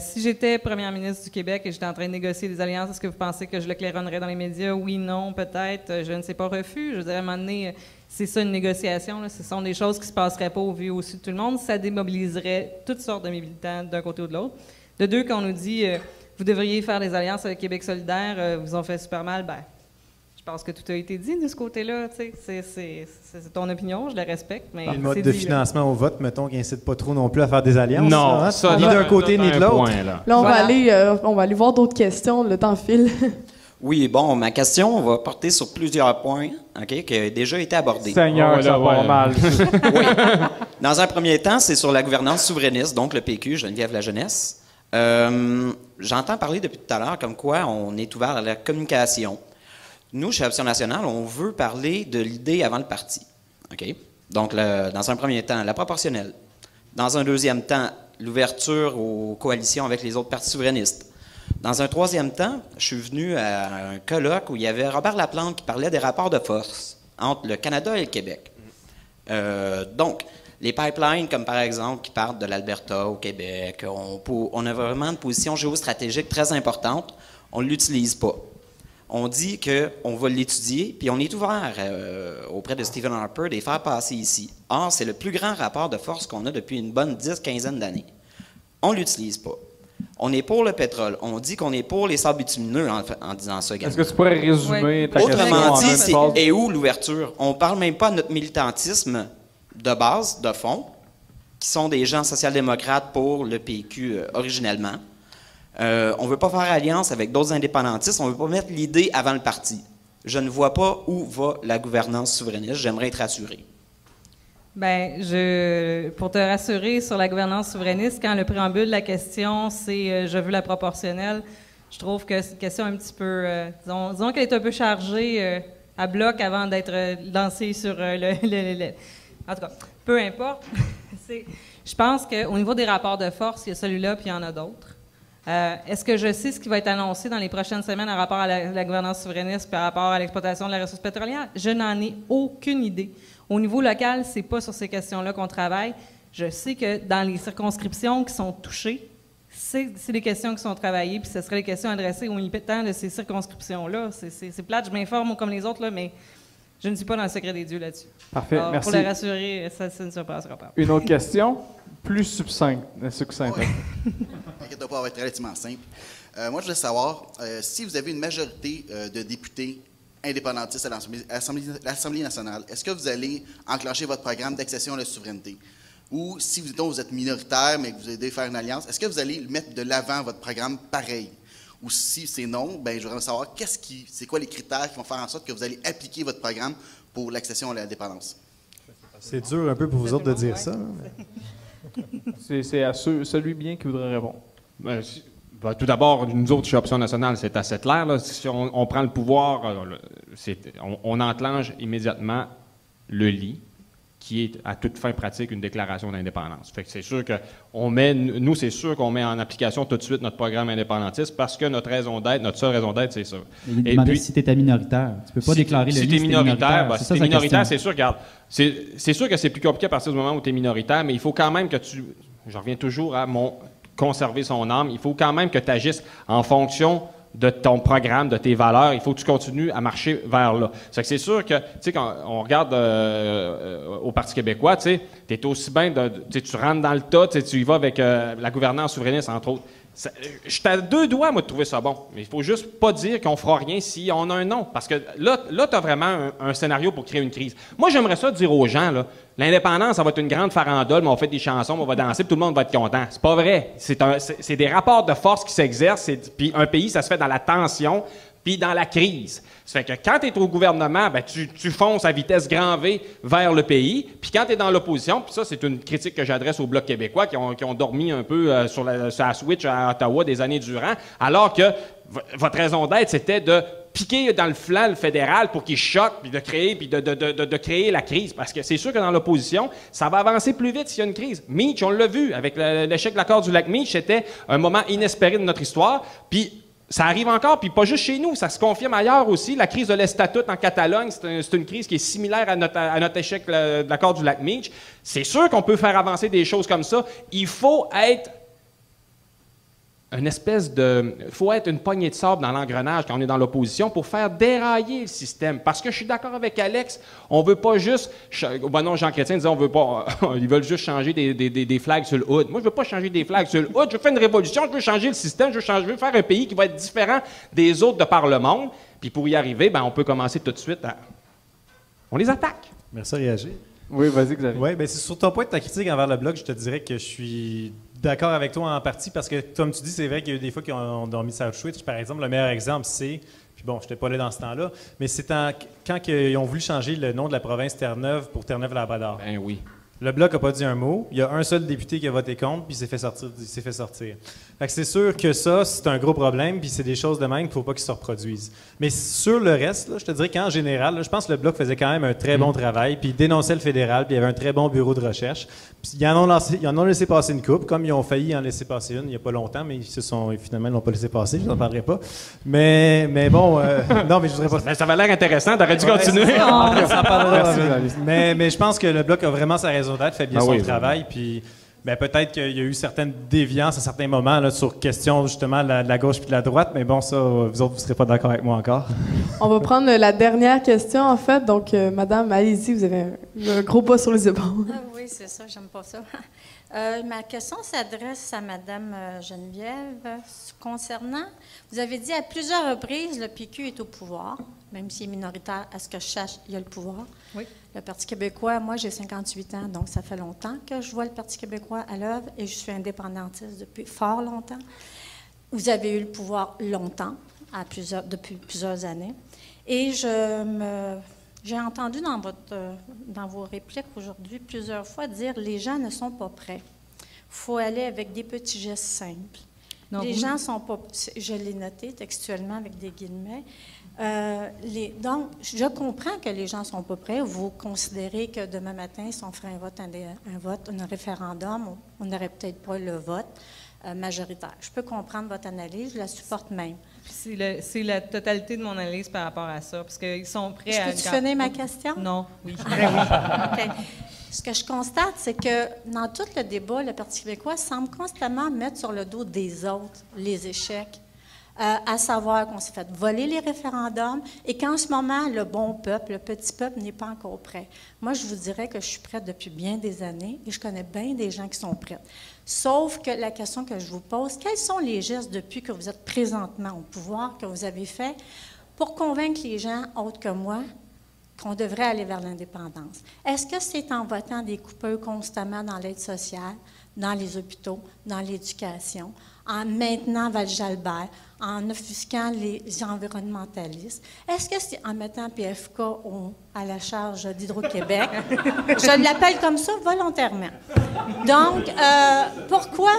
Si j'étais première ministre du Québec et j'étais en train de négocier des alliances, est-ce que vous pensez que je le claironnerais dans les médias? Oui, non, peut-être. Je ne sais pas, refus. Je dirais à un moment donné, c'est ça une négociation. Là. Ce sont des choses qui se passeraient pas au vu au-dessus de tout le monde. Ça démobiliserait toutes sortes de militants d'un côté ou de l'autre. De 2, quand on nous dit vous devriez faire des alliances avec Québec solidaire, vous en faites super mal, ben, je pense que tout a été dit de ce côté-là. C'est ton opinion, je la respecte. Mais le mode de financement au vote, mettons, qui n'incite pas trop non plus à faire des alliances. Non, ça, ni d'un côté ni de l'autre. Là, on va aller voir d'autres questions, le temps file. Oui, bon, ma question va porter sur plusieurs points, OK, qui ont déjà été abordés. Seigneur, ça va mal. Oui. Dans un premier temps, c'est sur la gouvernance souverainiste, donc le PQ, Geneviève La Jeunesse. J'entends parler depuis tout à l'heure comme quoi on est ouvert à la communication. Nous, chez Option nationale, on veut parler de l'idée avant le parti. OK? Donc, dans un premier temps, la proportionnelle. Dans un deuxième temps, l'ouverture aux coalitions avec les autres partis souverainistes. Dans un troisième temps, je suis venu à un colloque où il y avait Robert Laplante qui parlait des rapports de force entre le Canada et le Québec. Donc, les pipelines, comme par exemple, qui partent de l'Alberta au Québec, on a vraiment une position géostratégique très importante. On ne l'utilise pas. On dit qu'on va l'étudier, puis on est ouvert auprès de Stephen Harper de les faire passer ici. Or, c'est le plus grand rapport de force qu'on a depuis une bonne 10-15 d'années. On ne l'utilise pas. On est pour le pétrole. On dit qu'on est pour les sables bitumineux en disant ça également. Est-ce que tu pourrais résumer ta question? Autrement dit, c'est où l'ouverture? On ne parle même pas de notre militantisme de base, de fond, qui sont des gens social-démocrates pour le PQ originellement. On ne veut pas faire alliance avec d'autres indépendantistes. On ne veut pas mettre l'idée avant le parti. Je ne vois pas où va la gouvernance souverainiste. J'aimerais être rassuré. Bien, pour te rassurer sur la gouvernance souverainiste, quand le préambule de la question, c'est je veux la proportionnelle, je trouve que c'est une question un petit peu... disons qu'elle est un peu chargée à bloc avant d'être lancée sur En tout cas, peu importe. Je pense qu'au niveau des rapports de force, il y a celui-là puis il y en a d'autres. Est-ce que je sais ce qui va être annoncé dans les prochaines semaines en rapport à la gouvernance souverainiste par rapport à l'exploitation de la ressource pétrolière? Je n'en ai aucune idée. Au niveau local, c'est pas sur ces questions-là qu'on travaille. Je sais que dans les circonscriptions qui sont touchées, c'est des questions qui sont travaillées, puis ce seraient les questions adressées aux militants de ces circonscriptions-là. C'est plate, je m'informe comme les autres, là, mais je ne suis pas dans le secret des dieux là-dessus. Parfait, alors, merci. Pour les rassurer, ça ne se passera pas. Une autre question, plus succincte. T'inquiète pas, ça va être relativement simple. Moi, je voulais savoir, si vous avez une majorité de députés indépendantistes à l'Assemblée nationale, est-ce que vous allez enclencher votre programme d'accession à la souveraineté? Ou si vous êtes minoritaire, mais que vous allez faire une alliance, est-ce que vous allez mettre de l'avant votre programme pareil? Ou si c'est non, ben je voudrais savoir c'est quoi les critères qui vont faire en sorte que vous allez appliquer votre programme pour l'accession à l'indépendance. C'est dur un peu pour vous autres de dire ça. C'est à celui bien qui voudrait répondre. Tout d'abord, nous autres, chez Option nationale, c'est assez clair. Là. Si on prend le pouvoir, on enclenche immédiatement le LI, qui est à toute fin pratique une déclaration d'indépendance. Fait que c'est sûr que c'est sûr qu'on met en application tout de suite notre programme indépendantiste parce que notre seule raison d'être, c'est ça. Et puis, si tu étais minoritaire, tu peux pas déclarer le LI. Si tu es minoritaire, c'est minoritaire, c'est sûr, regarde, c'est sûr que c'est plus compliqué à partir du moment où tu es minoritaire, mais il faut quand même que je reviens toujours à conserver son âme, il faut quand même que tu agisses en fonction de ton programme, de tes valeurs, il faut que tu continues à marcher vers là. C'est sûr que, tu sais, quand on regarde au Parti québécois, tu sais, t'es aussi bien tu rentres dans le tas, tu y vas avec la gouvernance souverainiste, entre autres. Je suis à 2 doigts, moi, de trouver ça bon. Mais il faut juste pas dire qu'on fera rien si on a un non. Parce que là tu as vraiment un scénario pour créer une crise. Moi, j'aimerais ça dire aux gens, là, l'indépendance, ça va être une grande farandole, mais on fait des chansons, on va danser, puis tout le monde va être content. C'est pas vrai. C'est des rapports de force qui s'exercent, puis un pays, ça se fait dans la tension, puis dans la crise. Ça fait que quand tu es au gouvernement, ben, tu fonces à vitesse grand V vers le pays, puis quand tu es dans l'opposition, puis ça, c'est une critique que j'adresse au Bloc québécois qui ont dormi un peu sur la switch à Ottawa des années durant, alors que votre raison d'être, c'était de piquer dans le flanc le fédéral pour qu'il choque, puis de créer la crise. Parce que c'est sûr que dans l'opposition, ça va avancer plus vite s'il y a une crise. Meach, on l'a vu, avec l'échec de l'accord du lac Meach, c'était un moment inespéré de notre histoire, puis ça arrive encore, puis pas juste chez nous, ça se confirme ailleurs aussi. La crise de l'Estatut en Catalogne, c'est une crise qui est similaire à notre échec de l'accord du lac Meach. C'est sûr qu'on peut faire avancer des choses comme ça. Il faut être faut être une poignée de sable dans l'engrenage quand on est dans l'opposition pour faire dérailler le système. Parce que je suis d'accord avec Alex, on veut pas juste... Ben non, Jean Chrétien disait on veut pas... ils veulent juste changer des flags sur le hood. Moi, je veux pas changer des flags sur le hood. Je veux faire une révolution, je veux changer le système, je veux faire un pays qui va être différent des autres de par le monde. Puis pour y arriver, ben, on peut commencer tout de suite à... On les attaque. Merci, réagir. Oui, vas-y, Xavier. Oui, bien, c'est sur ton point de ta critique envers le Bloc, je te dirais que je suis d'accord avec toi en partie parce que, comme tu dis, c'est vrai qu'il y a eu des fois qui ont mis ça au switch. Par exemple, le meilleur exemple, c'est, puis bon, je n'étais pas là dans ce temps-là, mais c'est quand ils ont voulu changer le nom de la province Terre-Neuve pour Terre-Neuve-Labrador. Ben oui. Le Bloc n'a pas dit un mot. Il y a un seul député qui a voté contre, puis il s'est fait sortir. Fait que c'est sûr que ça, c'est un gros problème, puis c'est des choses de même qu'il ne faut pas qu'ils se reproduisent. Mais sur le reste, là, je te dirais qu'en général, là, je pense que le Bloc faisait quand même un très bon travail, puis il dénonçait le fédéral, puis il y avait un très bon bureau de recherche. Puis ils en ont laissé passer une coupe, comme ils ont failli en laisser passer une il n'y a pas longtemps, mais finalement, ils l'ont pas laissé passer, je n'en parlerai pas. Mais bon, non, mais je voudrais pas... Ça avait l'air intéressant, t'aurais dû continuer. Mais je pense que le Bloc a vraiment sa raison d'être, fait bien son travail, puis ben, peut-être qu'il y a eu certaines déviances à certains moments là, sur question justement de la gauche puis de la droite, mais bon, ça, vous autres, vous ne serez pas d'accord avec moi encore. On va prendre la dernière question, en fait. Donc, madame, allez-y, vous avez un gros pas sur les épaules. Ah oui, c'est ça, j'aime pas ça. Ma question s'adresse à madame Geneviève concernant, vous avez dit à plusieurs reprises, le PQ est au pouvoir, même s'il est minoritaire, à ce que je sache, il y a le pouvoir. Oui. Le Parti québécois, moi, j'ai 58 ans, donc ça fait longtemps que je vois le Parti québécois à l'œuvre et je suis indépendantiste depuis fort longtemps. Vous avez eu le pouvoir longtemps, depuis plusieurs années. Et j'ai entendu dans vos répliques aujourd'hui plusieurs fois dire « les gens ne sont pas prêts ». Il faut aller avec des petits gestes simples. Non, les gens sont pas... Je l'ai noté textuellement avec des guillemets. Donc, je comprends que les gens ne sont pas prêts. Vous considérez que demain matin, si on ferait un référendum, on n'aurait peut-être pas le vote majoritaire. Je peux comprendre votre analyse, je la supporte même. C'est la totalité de mon analyse par rapport à ça, parce qu'ils sont prêts à... Peux-tu finir ma question? Non, oui. OK. Ce que je constate, c'est que dans tout le débat, le Parti québécois semble constamment mettre sur le dos des autres les échecs. À savoir qu'on s'est fait voler les référendums et qu'en ce moment, le bon peuple, le petit peuple, n'est pas encore prêt. Moi, je vous dirais que je suis prête depuis bien des années et je connais bien des gens qui sont prêts. Sauf que la question que je vous pose, quels sont les gestes depuis que vous êtes présentement au pouvoir, que vous avez fait pour convaincre les gens, autres que moi, qu'on devrait aller vers l'indépendance? Est-ce que c'est en votant des coupeurs constamment dans l'aide sociale, dans les hôpitaux, dans l'éducation, en maintenant Val-Jalbert, en offusquant les environnementalistes? Est-ce que c'est en mettant PFK à la charge d'Hydro-Québec? Je l'appelle comme ça volontairement. Donc, pourquoi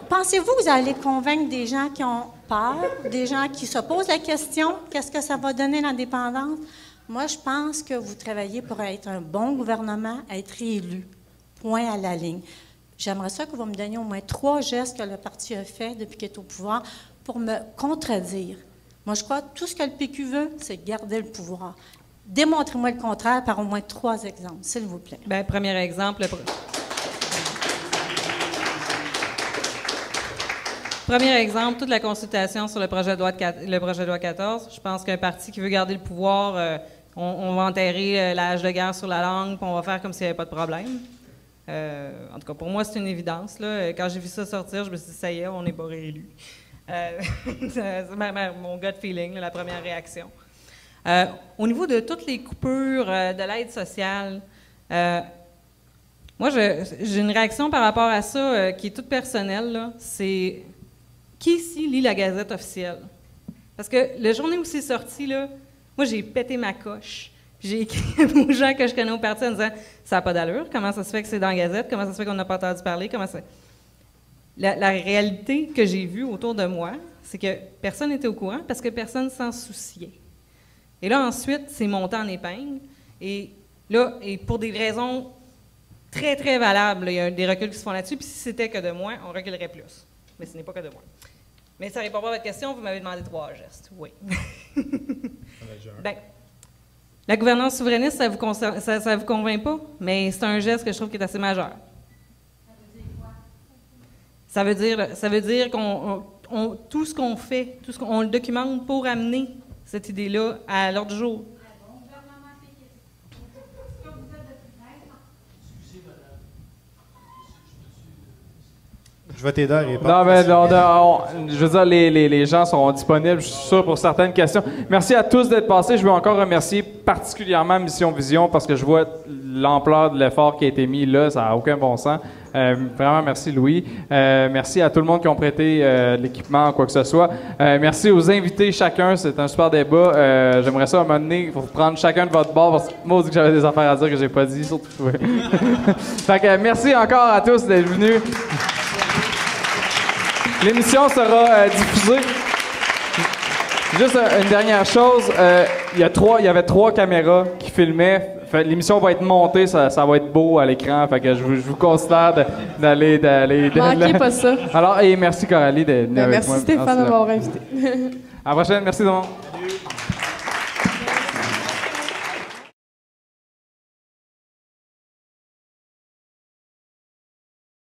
pensez-vous que vous allez convaincre des gens qui ont peur, des gens qui se posent la question, qu'est-ce que ça va donner l'indépendance? Moi, je pense que vous travaillez pour être un bon gouvernement, être réélu. Point à la ligne. J'aimerais ça que vous me donniez au moins 3 gestes que le parti a fait depuis qu'il est au pouvoir pour me contredire. Moi, je crois que tout ce que le PQ veut, c'est garder le pouvoir. Démontrez-moi le contraire par au moins 3 exemples, s'il vous plaît. Bien, premier exemple. Premier exemple, toute la consultation sur le projet de loi 14. Je pense qu'un parti qui veut garder le pouvoir, on va enterrer l'âge de guerre sur la langue, puis on va faire comme s'il n'y avait pas de problème. En tout cas, pour moi, c'est une évidence. Là. Quand j'ai vu ça sortir, je me suis dit, ça y est, on n'est pas réélu. C'est mon gut feeling, la première réaction. Au niveau de toutes les coupures de l'aide sociale, moi, j'ai une réaction par rapport à ça qui est toute personnelle. C'est qui ici lit la Gazette officielle? Parce que la journée où c'est sorti, là, moi, j'ai pété ma coche. Puis j'ai écrit aux gens que je connais au parti en disant « Ça n'a pas d'allure. Comment ça se fait que c'est dans la Gazette? Comment ça se fait qu'on n'a pas entendu parler? Comment ça... » La réalité que j'ai vue autour de moi, c'est que personne n'était au courant parce que personne s'en souciait. Et là, ensuite, c'est monté en épingle. Et là, et pour des raisons très, très valables, là, il y a des reculs qui se font là-dessus. Puis si c'était que de moi, on reculerait plus. Mais ce n'est pas que de moi. Mais ça répond pas à votre question. Vous m'avez demandé 3 gestes. Oui. Bien, la gouvernance souverainiste, ça vous convainc pas? Mais c'est un geste que je trouve qui est assez majeur. Ça veut dire qu'on tout ce qu'on fait, on le documente pour amener cette idée-là à l'ordre du jour. Je vais t'aider à répondre. Non, mais je veux dire, les gens seront disponibles, je suis sûr, pour certaines questions. Merci à tous d'être passés. Je veux encore remercier particulièrement Mission Vision parce que je vois l'ampleur de l'effort qui a été mis là, ça n'a aucun bon sens. Vraiment, merci Louis. Merci à tout le monde qui ont prêté l'équipement, quoi que ce soit. Merci aux invités chacun, c'est un super débat. J'aimerais ça à un moment donné, pour prendre chacun de votre bord, parce que moi, on dit que j'avais des affaires à dire que j'ai pas dit, surtout. Fait que merci encore à tous d'être venus. L'émission sera diffusée. Juste une dernière chose, il y avait 3 caméras qui filmaient. L'émission va être montée, ça va être beau à l'écran. Fait que je vous considère d'aller. Manquez pas ça. Alors, et merci Coralie d'être avec moi. Merci Stéphane de m'avoir invité. À la prochaine, merci tout le monde.